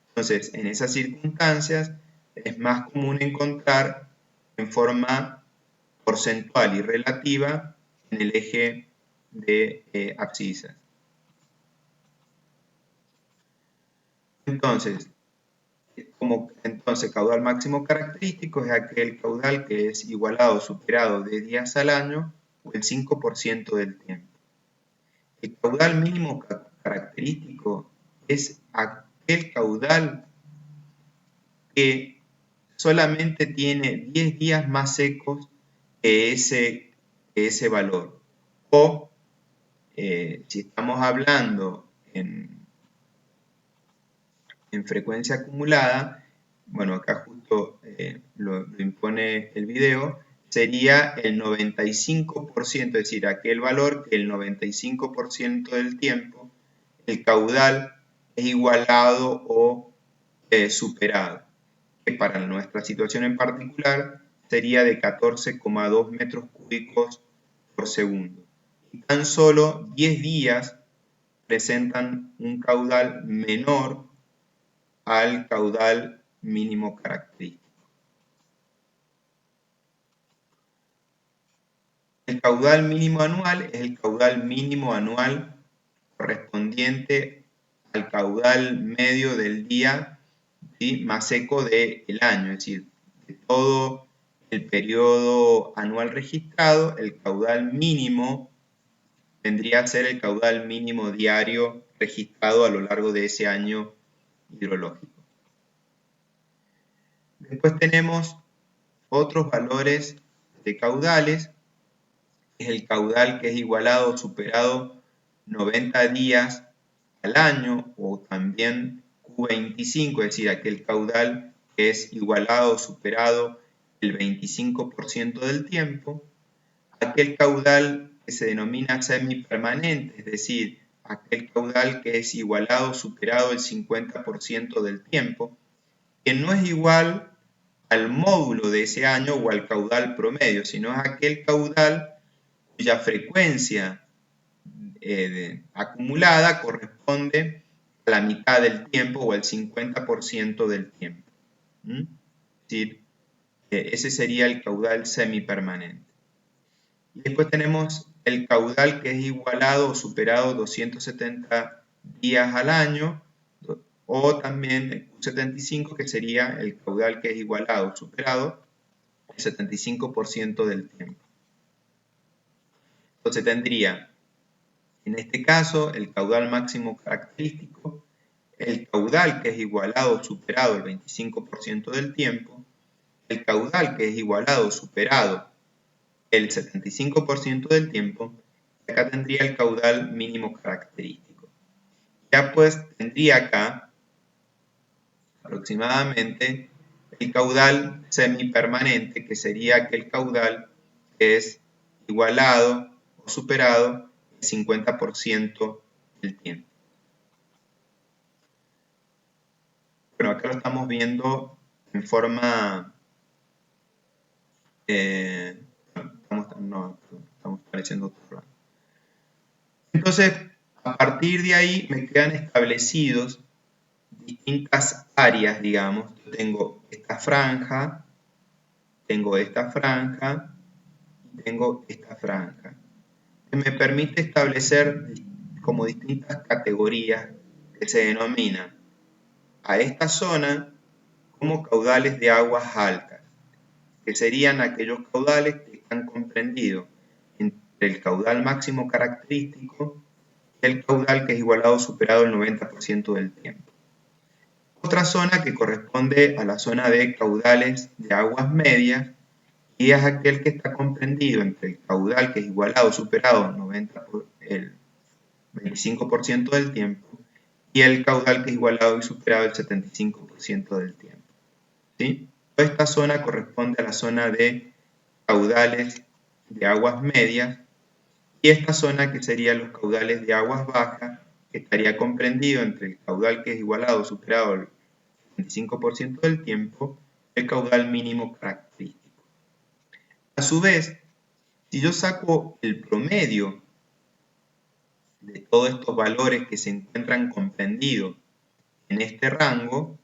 Entonces, en esas circunstancias es más común encontrar en forma porcentual y relativa en el eje de abscisas. Entonces, caudal máximo característico es aquel caudal que es igualado o superado de días al año o el 5% del tiempo. El caudal mínimo característico es aquel caudal que solamente tiene 10 días más secos que ese valor. O, si estamos hablando en frecuencia acumulada, bueno, acá justo lo impone el video, sería el 95%, es decir, aquel valor que el 95% del tiempo el caudal es igualado o superado, que para nuestra situación en particular sería de 14,2 metros cúbicos por segundo. Y tan solo 10 días presentan un caudal menor al caudal mínimo característico. El caudal mínimo anual es el caudal mínimo anual correspondiente al caudal medio del día, ¿sí?, más seco del año, es decir, de todo el periodo anual registrado, el caudal mínimo vendría a ser el caudal mínimo diario registrado a lo largo de ese año hidrológico. Después tenemos otros valores de caudales, es el caudal que es igualado o superado 90 días al año, o también Q25, es decir, aquel caudal que es igualado o superado el 25% del tiempo, aquel caudal que se denomina semipermanente, es decir, aquel caudal que es igualado o superado el 50% del tiempo, que no es igual al módulo de ese año o al caudal promedio, sino es aquel caudal cuya frecuencia acumulada corresponde a la mitad del tiempo o al 50% del tiempo. Es decir, ese sería el caudal semipermanente. Y después tenemos el caudal que es igualado o superado 270 días al año, o también el Q75, que sería el caudal que es igualado o superado el 75% del tiempo. Entonces tendría, en este caso, el caudal máximo característico, el caudal que es igualado o superado el 25% del tiempo, el caudal que es igualado o superado el 75% del tiempo, y acá tendría el caudal mínimo característico. Ya pues tendría acá aproximadamente el caudal semipermanente, que sería aquel caudal que es igualado o superado el 50% del tiempo. Bueno, acá lo estamos viendo en forma... estamos apareciendo otro rango. Entonces, a partir de ahí me quedan establecidos distintas áreas, digamos. Yo tengo esta franja, tengo esta franja y tengo esta franja, que me permite establecer como distintas categorías que se denominan a esta zona como caudales de aguas altas, que serían aquellos caudales que están comprendidos entre el caudal máximo característico y el caudal que es igualado o superado el 90% del tiempo. Otra zona que corresponde a la zona de caudales de aguas medias, y es aquel que está comprendido entre el caudal que es igualado o superado el 25% del tiempo y el caudal que es igualado y superado el 75% del tiempo. ¿Sí? Esta zona corresponde a la zona de caudales de aguas medias, y esta zona, que serían los caudales de aguas bajas, que estaría comprendido entre el caudal que es igualado o superado el 25% del tiempo, el caudal mínimo característico. A su vez, si yo saco el promedio de todos estos valores que se encuentran comprendidos en este rango,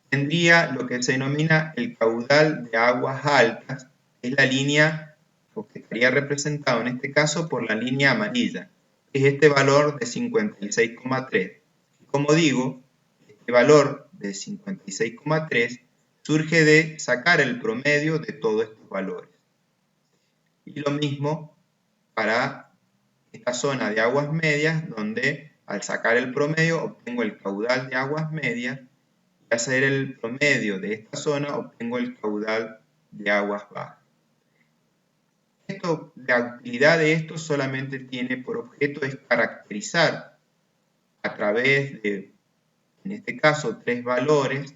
tendría lo que se denomina el caudal de aguas altas, que es la línea, o que estaría representado en este caso por la línea amarilla, que es este valor de 56,3. Como digo, este valor de 56,3 surge de sacar el promedio de todos estos valores. Y lo mismo para esta zona de aguas medias, donde al sacar el promedio obtengo el caudal de aguas medias, y al hacer el promedio de esta zona obtengo el caudal de aguas bajas. La utilidad de esto solamente tiene por objeto es caracterizar a través de, en este caso, tres valores,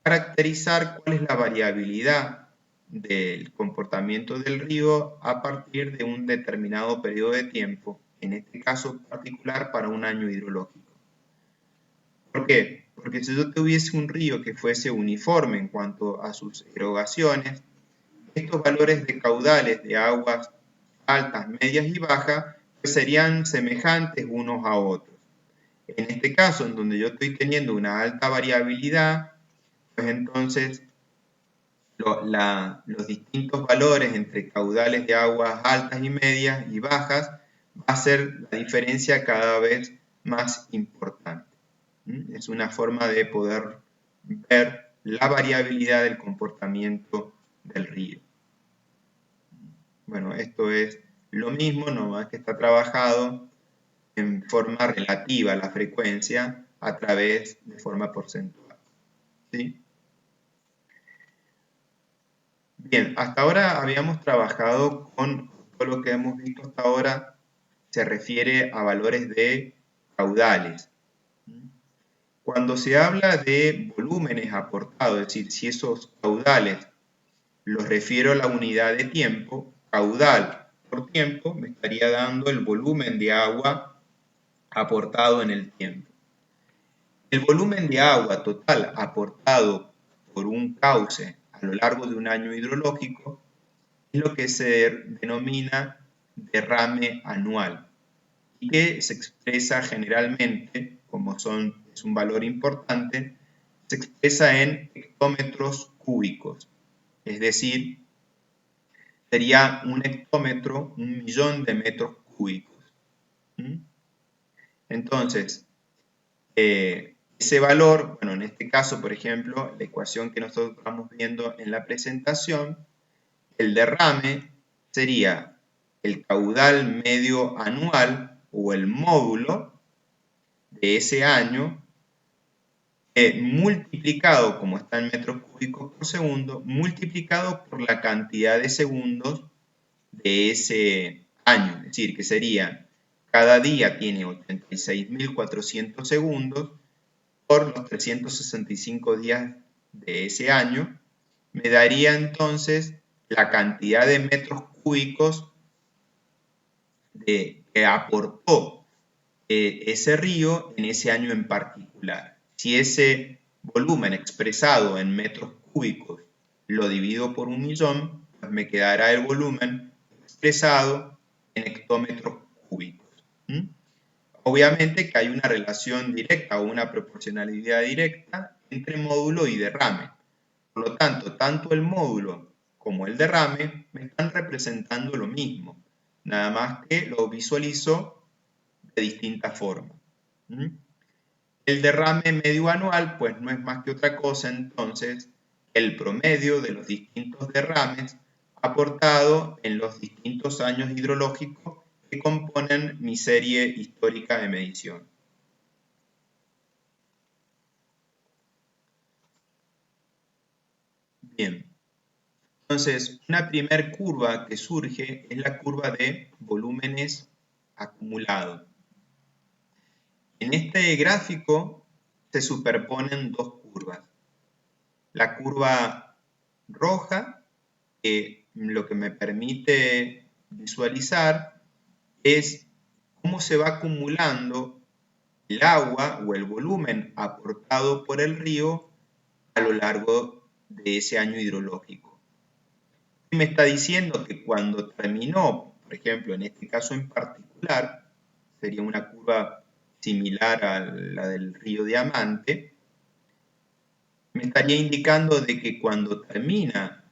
caracterizar cuál es la variabilidad del comportamiento del río a partir de un determinado periodo de tiempo, en este caso particular para un año hidrológico. ¿Por qué? Porque si yo tuviese un río que fuese uniforme en cuanto a sus erogaciones, estos valores de caudales de aguas altas, medias y bajas pues serían semejantes unos a otros. En este caso, en donde yo estoy teniendo una alta variabilidad, pues entonces los distintos valores entre caudales de aguas altas y medias y bajas va a ser la diferencia cada vez más importante. Es una forma de poder ver la variabilidad del comportamiento del río. Bueno, esto es lo mismo, nomás que está trabajado en forma relativa a la frecuencia a través de forma porcentual. ¿Sí? Bien, hasta ahora habíamos trabajado con todo lo que hemos visto hasta ahora se refiere a valores de caudales. Cuando se habla de volúmenes aportados, es decir, si esos caudales los refiero a la unidad de tiempo, caudal por tiempo me estaría dando el volumen de agua aportado en el tiempo. El volumen de agua total aportado por un cauce a lo largo de un año hidrológico es lo que se denomina derrame anual y que se expresa generalmente, como es un valor importante, se expresa en hectómetros cúbicos, es decir, sería un hectómetro, 1.000.000 de metros cúbicos. Entonces, ese valor, bueno, en este caso, por ejemplo, la ecuación que nosotros estamos viendo en la presentación, el derrame sería el caudal medio anual o el módulo de ese año multiplicado, como está en metros cúbicos por segundo, multiplicado por la cantidad de segundos de ese año. Es decir, que sería, cada día tiene 86.400 segundos por los 365 días de ese año, me daría entonces la cantidad de metros cúbicos que aportó ese río en ese año en particular. Si ese volumen expresado en metros cúbicos lo divido por 1.000.000, pues me quedará el volumen expresado en hectómetros cúbicos. Obviamente que hay una relación directa o una proporcionalidad directa entre módulo y derrame. Por lo tanto, tanto el módulo como el derrame me están representando lo mismo, nada más que lo visualizo de distinta forma. El derrame medio anual, pues no es más que otra cosa, entonces, el promedio de los distintos derrames aportado en los distintos años hidrológicos que componen mi serie histórica de medición. Bien, entonces una primer curva que surge es la curva de volúmenes acumulados. En este gráfico se superponen dos curvas. La curva roja, que lo que me permite visualizar es cómo se va acumulando el agua o el volumen aportado por el río a lo largo de ese año hidrológico. Me está diciendo que cuando terminó, por ejemplo, en este caso en particular, sería una curva similar a la del río Diamante, me estaría indicando de que cuando termina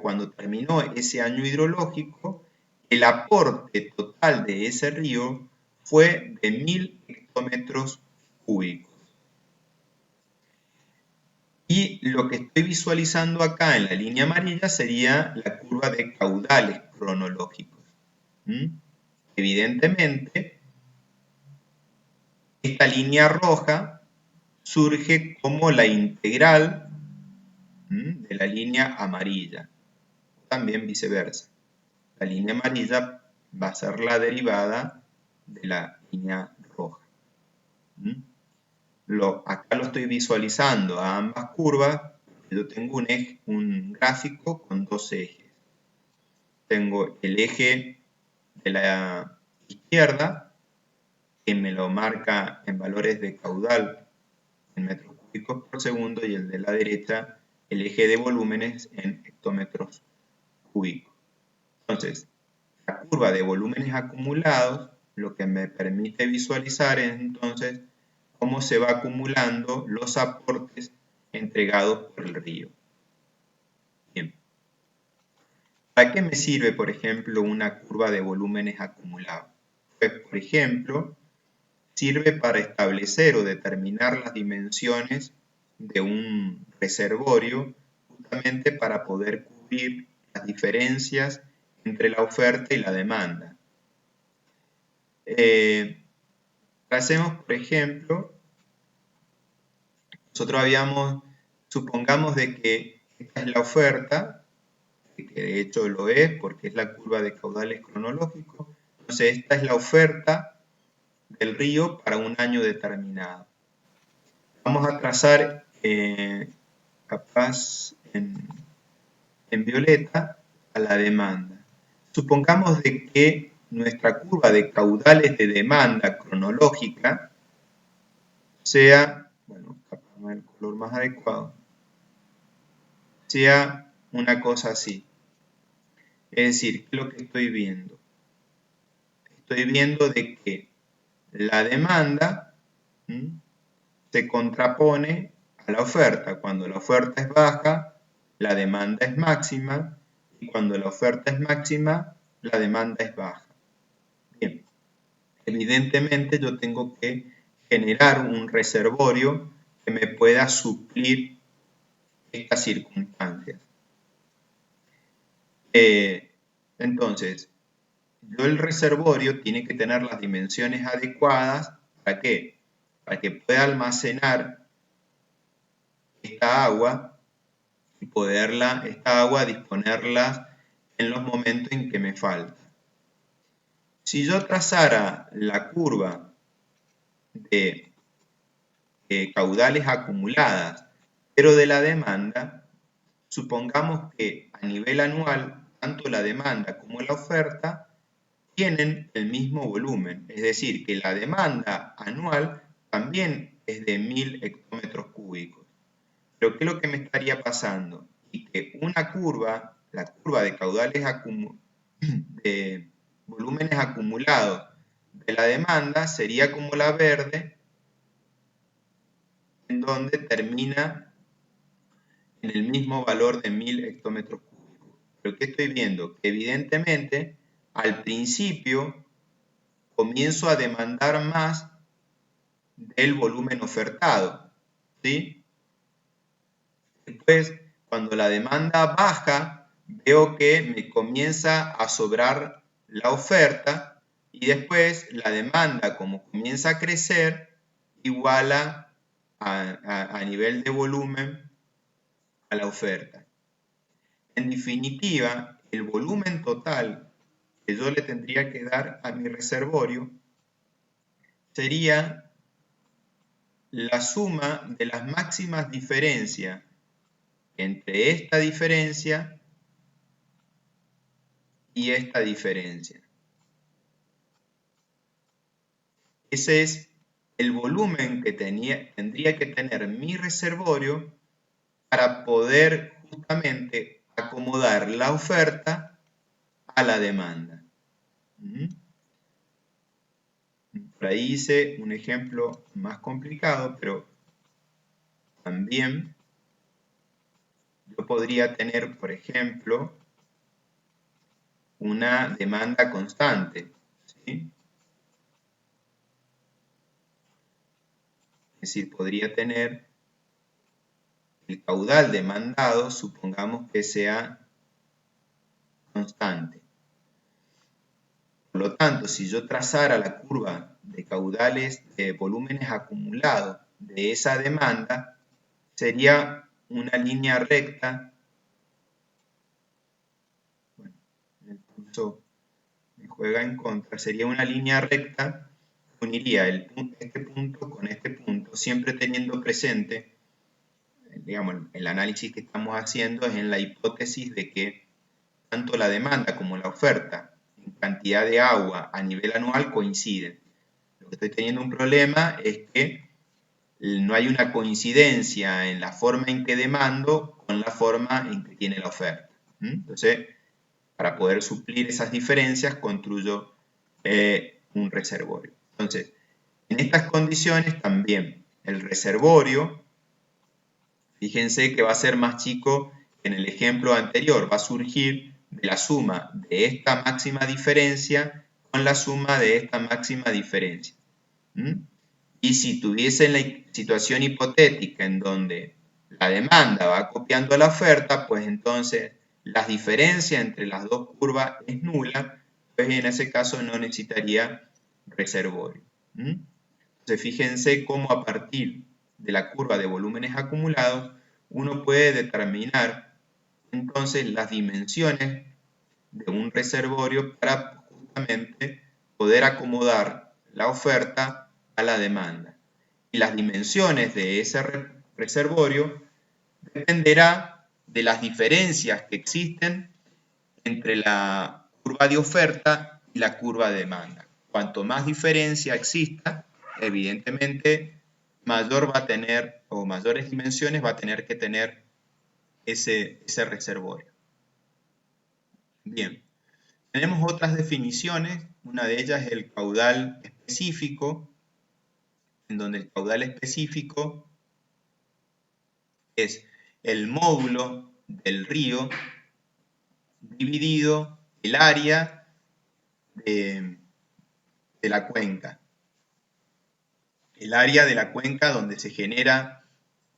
cuando terminó ese año hidrológico, el aporte total de ese río fue de 1.000 hectómetros cúbicos. Y lo que estoy visualizando acá en la línea amarilla sería la curva de caudales cronológicos. Evidentemente, esta línea roja surge como la integral de la línea amarilla, también viceversa. La línea amarilla va a ser la derivada de la línea roja. Acá lo estoy visualizando a ambas curvas. Yo tengo un gráfico con dos ejes. Tengo el eje de la izquierda, que me lo marca en valores de caudal en metros cúbicos por segundo, y el de la derecha, el eje de volúmenes en hectómetros cúbicos. Entonces, la curva de volúmenes acumulados lo que me permite visualizar es entonces cómo se va acumulando los aportes entregados por el río. Bien. ¿Para qué me sirve, por ejemplo, una curva de volúmenes acumulados? Pues, por ejemplo, sirve para establecer o determinar las dimensiones de un reservorio, justamente para poder cubrir las diferencias entre la oferta y la demanda. Hacemos, por ejemplo, supongamos de que esta es la oferta, que de hecho lo es porque es la curva de caudales cronológicos. Entonces, esta es la oferta del río para un año determinado. Vamos a trazar, capaz en violeta, a la demanda. Supongamos de que nuestra curva de caudales de demanda cronológica sea, bueno, capaz el color más adecuado, sea una cosa así. Es decir, ¿qué es lo que estoy viendo? Estoy viendo de que la demanda se contrapone a la oferta. Cuando la oferta es baja, la demanda es máxima, y cuando la oferta es máxima, la demanda es baja. Bien, evidentemente yo tengo que generar un reservorio que me pueda suplir estas circunstancias. Entonces, el reservorio tiene que tener las dimensiones adecuadas. ¿Para qué? Para que pueda almacenar esta agua y esta agua disponerla en los momentos en que me falta. Si yo trazara la curva de caudales acumuladas, pero de la demanda, supongamos que a nivel anual, tanto la demanda como la oferta tienen el mismo volumen, es decir, que la demanda anual también es de 1000 hectómetros cúbicos. Pero ¿qué es lo que me estaría pasando? Y que una curva, la curva de caudales de volúmenes acumulados de la demanda, sería como la verde, en donde termina en el mismo valor de 1000 hectómetros cúbicos. ¿Pero qué estoy viendo? Que evidentemente al principio comienzo a demandar más del volumen ofertado, ¿sí? Después, cuando la demanda baja, veo que me comienza a sobrar la oferta, y después la demanda, como comienza a crecer, iguala a nivel de volumen a la oferta. En definitiva, el volumen total que yo le tendría que dar a mi reservorio sería la suma de las máximas diferencias entre esta diferencia y esta diferencia. Ese es el volumen que tendría que tener mi reservorio para poder justamente acomodar la oferta a la demanda. Por ahí hice un ejemplo más complicado, pero también yo podría tener, por ejemplo, una demanda constante, ¿sí? Es decir, podría tener el caudal demandado, supongamos que sea constante. Por lo tanto, si yo trazara la curva de caudales de volúmenes acumulados de esa demanda, sería una línea recta. Bueno, el pulso me juega en contra. Sería una línea recta que uniría este punto con este punto, siempre teniendo presente, digamos, el análisis que estamos haciendo es en la hipótesis de que tanto la demanda como la oferta en cantidad de agua a nivel anual coinciden. Lo que estoy teniendo un problema es que no hay una coincidencia en la forma en que demando con la forma en que tiene la oferta. Entonces, para poder suplir esas diferencias, construyo un reservorio. Entonces, en estas condiciones también el reservorio, fíjense que va a ser más chico que en el ejemplo anterior, va a surgir de la suma de esta máxima diferencia con la suma de esta máxima diferencia. Y si tuviese la situación hipotética en donde la demanda va copiando a la oferta, pues entonces la diferencia entre las dos curvas es nula, pues en ese caso no necesitaría reservorio. Entonces fíjense cómo a partir de la curva de volúmenes acumulados uno puede determinar entonces las dimensiones de un reservorio para justamente poder acomodar la oferta a la demanda. Y las dimensiones de ese reservorio dependerá de las diferencias que existen entre la curva de oferta y la curva de demanda. Cuanto más diferencia exista, evidentemente mayor va a tener o mayores dimensiones va a tener que tener ese reservorio. Bien, tenemos otras definiciones, una de ellas es el caudal específico, en donde el caudal específico es el módulo del río dividido el área de la cuenca. El área de la cuenca donde se genera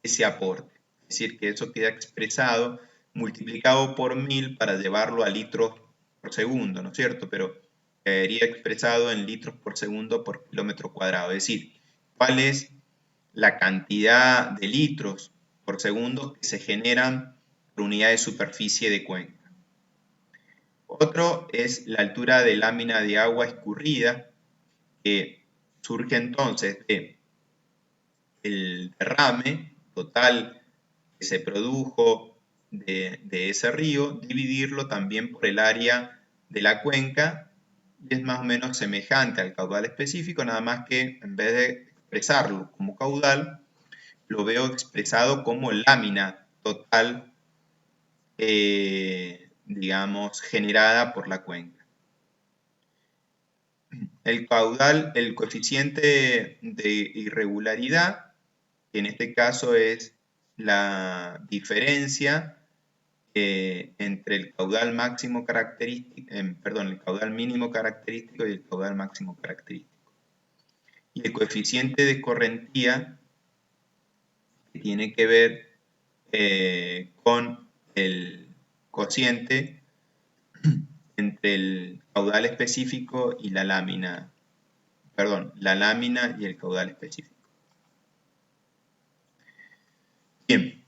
ese aporte. Es decir, que eso queda expresado, multiplicado por 1000 para llevarlo a litros por segundo, ¿no es cierto? Pero quedaría expresado en litros por segundo por kilómetro cuadrado. Es decir, cuál es la cantidad de litros por segundo que se generan por unidad de superficie de cuenca. Otro es la altura de lámina de agua escurrida, que surge entonces de el derrame total que se produjo de ese río, dividirlo también por el área de la cuenca, y es más o menos semejante al caudal específico, nada más que en vez de expresarlo como caudal, lo veo expresado como lámina total, digamos, generada por la cuenca. El caudal, el coeficiente de irregularidad, que en este caso es la diferencia entre el caudal máximo característico, el caudal mínimo característico y el caudal máximo característico. Y el coeficiente de escorrentía, que tiene que ver con el cociente entre el caudal específico y la lámina, la lámina y el caudal específico. Bien,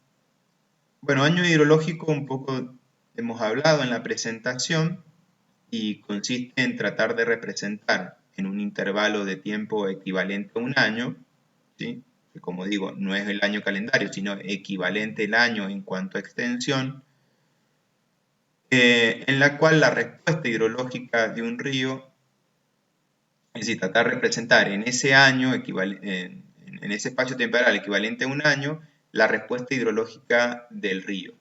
bueno, año hidrológico un poco hemos hablado en la presentación y consiste en tratar de representar en un intervalo de tiempo equivalente a un año, ¿sí? Que como digo, no es el año calendario, sino equivalente al año en cuanto a extensión, en la cual la respuesta hidrológica de un río, es decir, tratar de representar en ese año, en ese espacio temporal equivalente a un año, la respuesta hidrológica del río,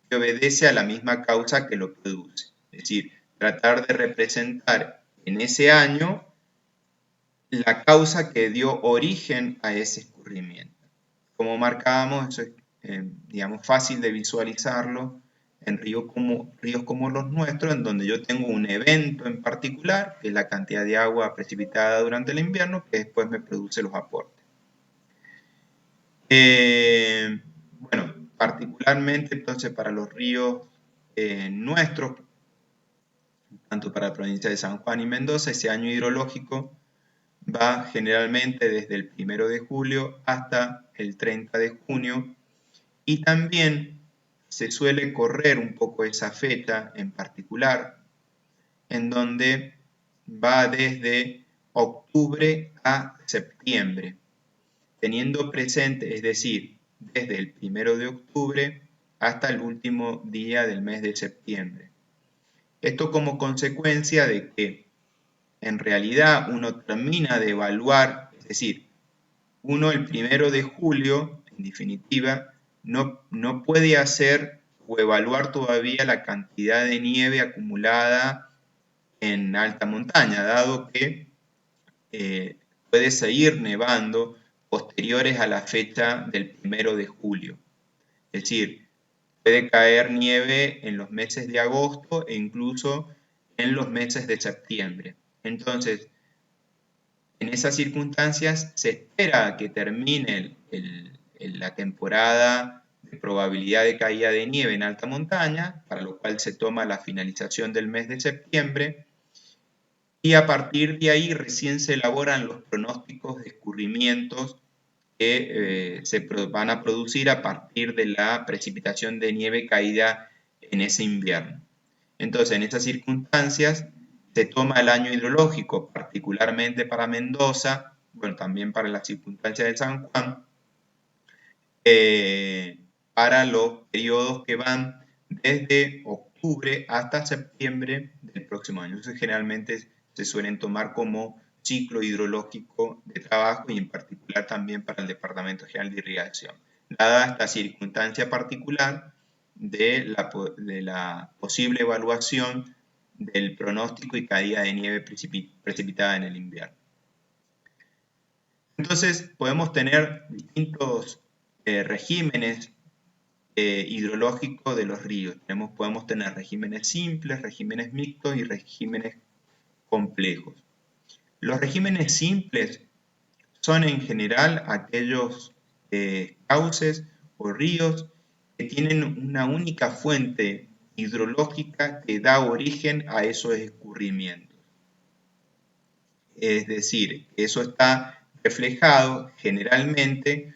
que obedece a la misma causa que lo produce. Es decir, tratar de representar en ese año la causa que dio origen a ese escurrimiento. Como marcábamos, eso es, digamos, fácil de visualizarlo en ríos como los nuestros, en donde yo tengo un evento en particular, que es la cantidad de agua precipitada durante el invierno, que después me produce los aportes. Bueno, particularmente entonces para los ríos nuestros, tanto para la provincia de San Juan y Mendoza, ese año hidrológico va generalmente desde el 1 de julio hasta el 30 de junio, y también se suele correr un poco esa fecha en particular, en donde va desde octubre a septiembre. teniendo presente, es decir, desde el 1 de octubre hasta el último día del mes de septiembre. Esto como consecuencia de que en realidad uno termina de evaluar, es decir, uno el 1 de julio, en definitiva, no puede hacer o evaluar todavía la cantidad de nieve acumulada en alta montaña, dado que puede seguir nevando posteriores a la fecha del 1 de julio. Es decir, puede caer nieve en los meses de agosto e incluso en los meses de septiembre. Entonces, en esas circunstancias se espera que termine la temporada de probabilidad de caída de nieve en alta montaña, para lo cual se toma la finalización del mes de septiembre, y a partir de ahí recién se elaboran los pronósticos de escurrimientos que se van a producir a partir de la precipitación de nieve caída en ese invierno. Entonces, en estas circunstancias, se toma el año hidrológico, particularmente para Mendoza, bueno, también para las circunstancias de San Juan, para los periodos que van desde octubre hasta septiembre del próximo año. Entonces, generalmente se suelen tomar como ciclo hidrológico de trabajo y en particular también para el Departamento General de Irrigación. Dada esta circunstancia particular de la posible evaluación del pronóstico y caída de nieve precipitada en el invierno. Entonces podemos tener distintos regímenes hidrológicos de los ríos. Podemos tener regímenes simples, regímenes mixtos y regímenes complejos. Los regímenes simples son en general aquellos cauces o ríos que tienen una única fuente hidrológica que da origen a esos escurrimientos. Es decir, eso está reflejado generalmente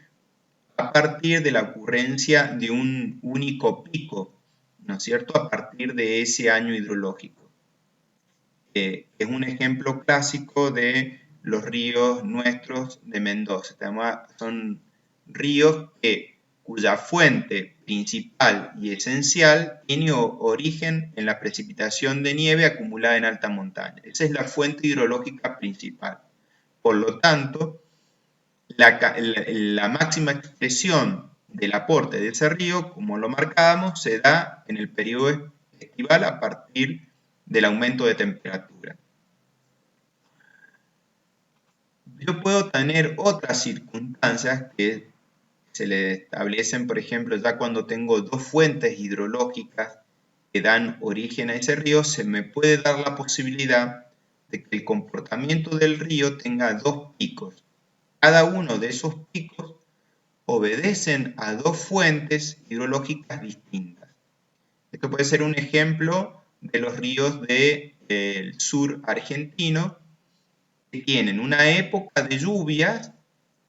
a partir de la ocurrencia de un único pico, ¿no es cierto?, a partir de ese año hidrológico. Es un ejemplo clásico de los ríos nuestros de Mendoza. Son ríos cuya fuente principal y esencial tiene origen en la precipitación de nieve acumulada en alta montaña. Esa es la fuente hidrológica principal. Por lo tanto, la máxima expresión del aporte de ese río, como lo marcábamos, se da en el periodo estival a partir del aumento de temperatura. Yo puedo tener otras circunstancias que se le establecen, por ejemplo, ya cuando tengo dos fuentes hidrológicas que dan origen a ese río, se me puede dar la posibilidad de que el comportamiento del río tenga dos picos. Cada uno de esos picos obedecen a dos fuentes hidrológicas distintas. Esto puede ser un ejemplo de los ríos del sur argentino, que tienen una época de lluvias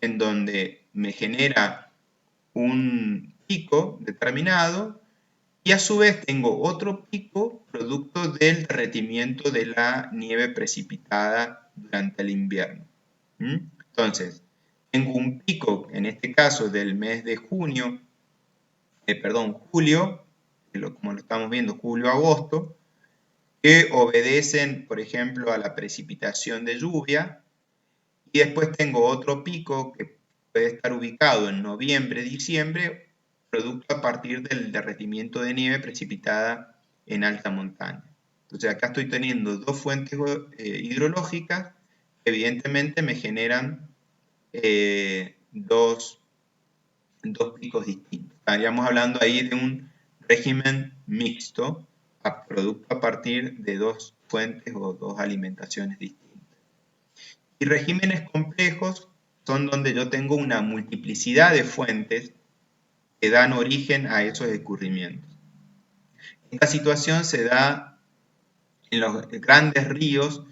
en donde me genera un pico determinado y a su vez tengo otro pico producto del derretimiento de la nieve precipitada durante el invierno. Entonces, tengo un pico, en este caso del mes de julio, como lo estamos viendo, julio-agosto, que obedecen, por ejemplo, a la precipitación de lluvia, y después tengo otro pico que puede estar ubicado en noviembre-diciembre, producto a partir del derretimiento de nieve precipitada en alta montaña. Entonces acá estoy teniendo dos fuentes hidrológicas que evidentemente me generan dos picos distintos. Estaríamos hablando ahí de un régimen mixto, producto a partir de dos fuentes o dos alimentaciones distintas. Y regímenes complejos son donde yo tengo una multiplicidad de fuentes que dan origen a esos escurrimientos. Esta situación se da en los grandes ríos,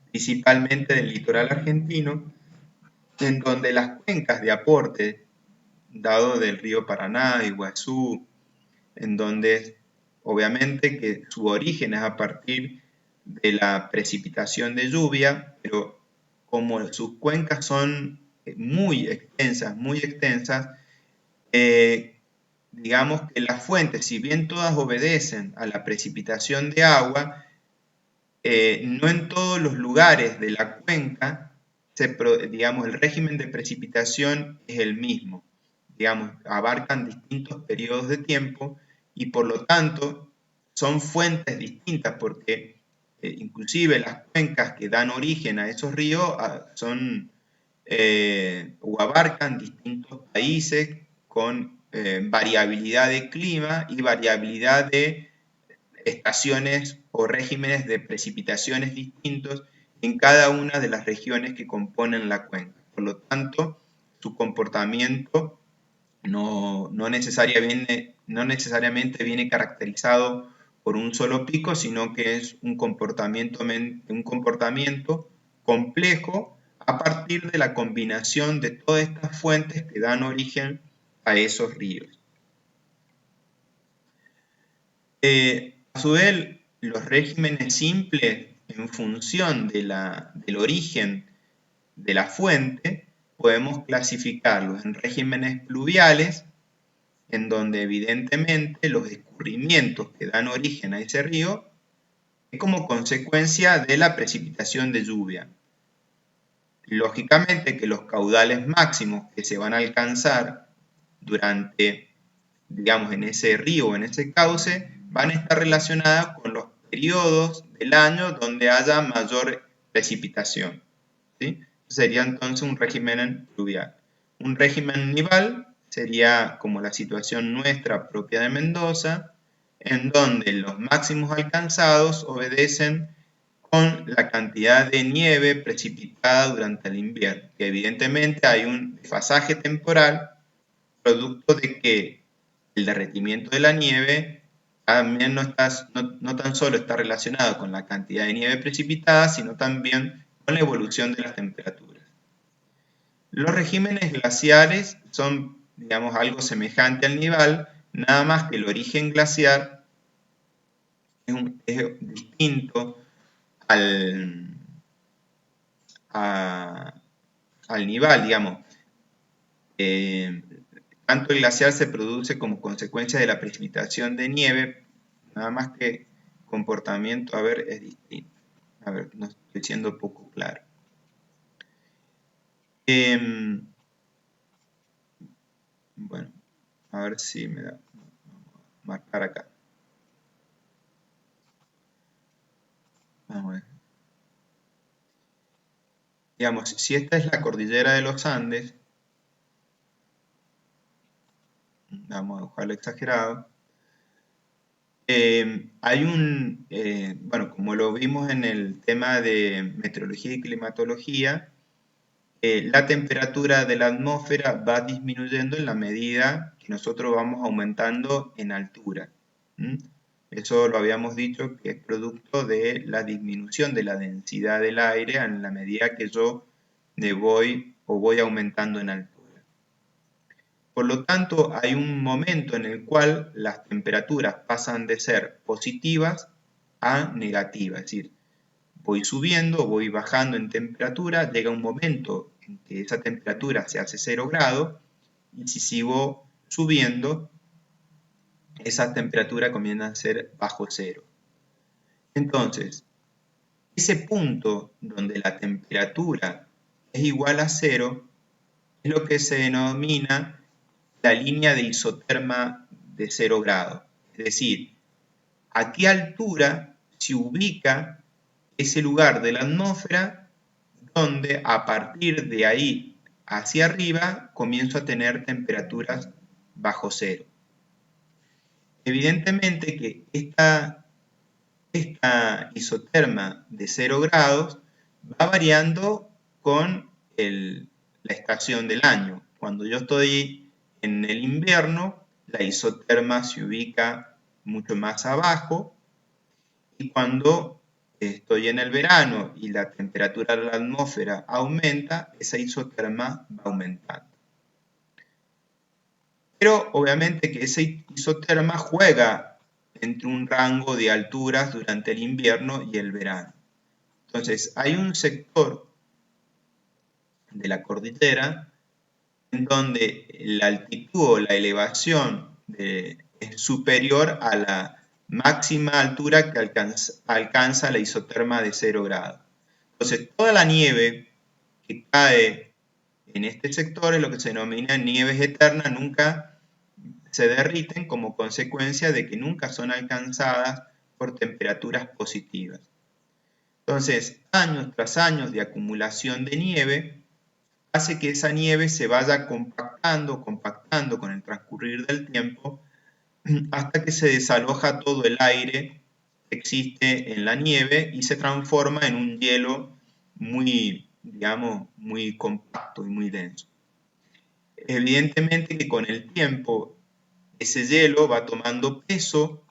principalmente del litoral argentino, en donde las cuencas de aporte, dado del río Paraná, Iguazú, en donde obviamente que su origen es a partir de la precipitación de lluvia, pero como sus cuencas son muy extensas, digamos que las fuentes, si bien todas obedecen a la precipitación de agua, no en todos los lugares de la cuenca, digamos, el régimen de precipitación es el mismo. Digamos, abarcan distintos periodos de tiempo y por lo tanto son fuentes distintas porque inclusive las cuencas que dan origen a esos ríos son o abarcan distintos países con variabilidad de clima y variabilidad de estaciones o regímenes de precipitaciones distintos en cada una de las regiones que componen la cuenca. Por lo tanto, su comportamiento no necesariamente viene caracterizado por un solo pico, sino que es un comportamiento complejo a partir de la combinación de todas estas fuentes que dan origen a esos ríos. A su vez, los regímenes simples, en función del origen de la fuente, podemos clasificarlos en regímenes pluviales, en donde evidentemente los escurrimientos que dan origen a ese río es como consecuencia de la precipitación de lluvia. Lógicamente que los caudales máximos que se van a alcanzar durante, digamos, en ese río o en ese cauce, van a estar relacionadas con los periodos del año donde haya mayor precipitación, ¿sí? Sería entonces un régimen pluvial. Un régimen nival sería como la situación nuestra propia de Mendoza, en donde los máximos alcanzados obedecen con la cantidad de nieve precipitada durante el invierno, que evidentemente hay un desfasaje temporal producto de que el derretimiento de la nieve también no tan solo está relacionado con la cantidad de nieve precipitada, sino también con la evolución de las temperaturas. Los regímenes glaciares son, digamos, algo semejante al nival, nada más que el origen glaciar es distinto al nival, digamos. Tanto el glaciar se produce como consecuencia de la precipitación de nieve, nada más que comportamiento, a ver, es distinto. A ver, no estoy siendo poco claro. Bueno, a ver si me da. Vamos a marcar acá. Vamos a ver. Digamos, si esta es la cordillera de los Andes, vamos a dejarlo exagerado, hay bueno, como lo vimos en el tema de meteorología y climatología, la temperatura de la atmósfera va disminuyendo en la medida que nosotros vamos aumentando en altura. Eso lo habíamos dicho que es producto de la disminución de la densidad del aire en la medida que yo voy aumentando en altura. Por lo tanto, hay un momento en el cual las temperaturas pasan de ser positivas a negativas, es decir, voy subiendo, voy bajando en temperatura, llega un momento en que esa temperatura se hace 0 grados y si sigo subiendo, esa temperatura comienza a ser bajo cero. Entonces, ese punto donde la temperatura es igual a cero es lo que se denomina la línea de isoterma de 0 grados. Es decir, a qué altura se ubica ese lugar de la atmósfera donde a partir de ahí hacia arriba comienzo a tener temperaturas bajo cero. Evidentemente que esta isoterma de 0 grados va variando con la estación del año. Cuando yo estoy en el invierno, la isoterma se ubica mucho más abajo y cuando estoy en el verano y la temperatura de la atmósfera aumenta, esa isoterma va aumentando. Pero obviamente que esa isoterma juega entre un rango de alturas durante el invierno y el verano. Entonces, hay un sector de la cordillera, en donde la altitud o la elevación es superior a la máxima altura que alcanza la isoterma de 0 grados. Entonces, toda la nieve que cae en este sector es lo que se denomina nieves eternas, nunca se derriten como consecuencia de que nunca son alcanzadas por temperaturas positivas. Entonces, años tras años de acumulación de nieve hace que esa nieve se vaya compactando con el transcurrir del tiempo hasta que se desaloja todo el aire que existe en la nieve y se transforma en un hielo muy, digamos, muy compacto y muy denso. Evidentemente que con el tiempo ese hielo va tomando peso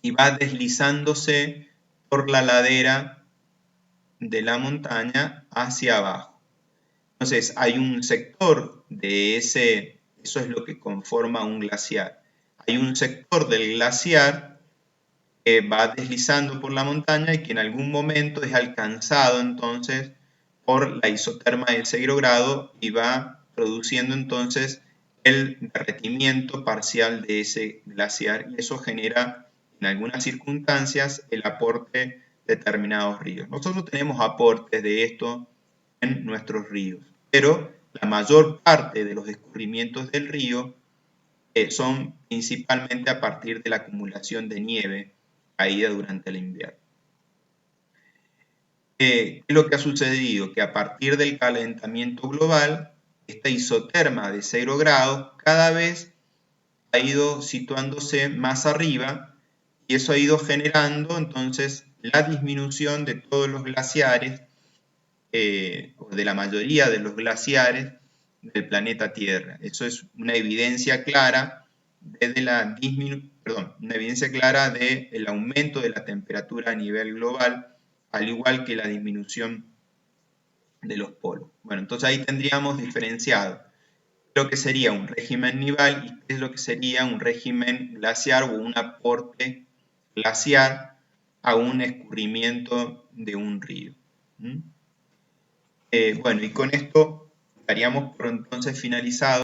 y va deslizándose por la ladera de la montaña hacia abajo. Entonces hay un sector de eso es lo que conforma un glaciar. Hay un sector del glaciar que va deslizando por la montaña y que en algún momento es alcanzado entonces por la isoterma del 0 grado y va produciendo entonces el derretimiento parcial de ese glaciar y eso genera en algunas circunstancias el aporte de determinados ríos. Nosotros tenemos aportes de esto en nuestros ríos, pero la mayor parte de los escurrimientos del río son principalmente a partir de la acumulación de nieve caída durante el invierno. ¿Qué es lo que ha sucedido? Que a partir del calentamiento global, esta isoterma de 0 grados cada vez ha ido situándose más arriba y eso ha ido generando entonces la disminución de todos los glaciares o de la mayoría de los glaciares del planeta Tierra. Eso es una evidencia clara una evidencia clara del aumento de la temperatura a nivel global, al igual que la disminución de los polos. Bueno, entonces ahí tendríamos diferenciado lo que sería un régimen nival y qué es lo que sería un régimen glaciar o un aporte glaciar a un escurrimiento de un río. Bueno, y con esto estaríamos por entonces finalizado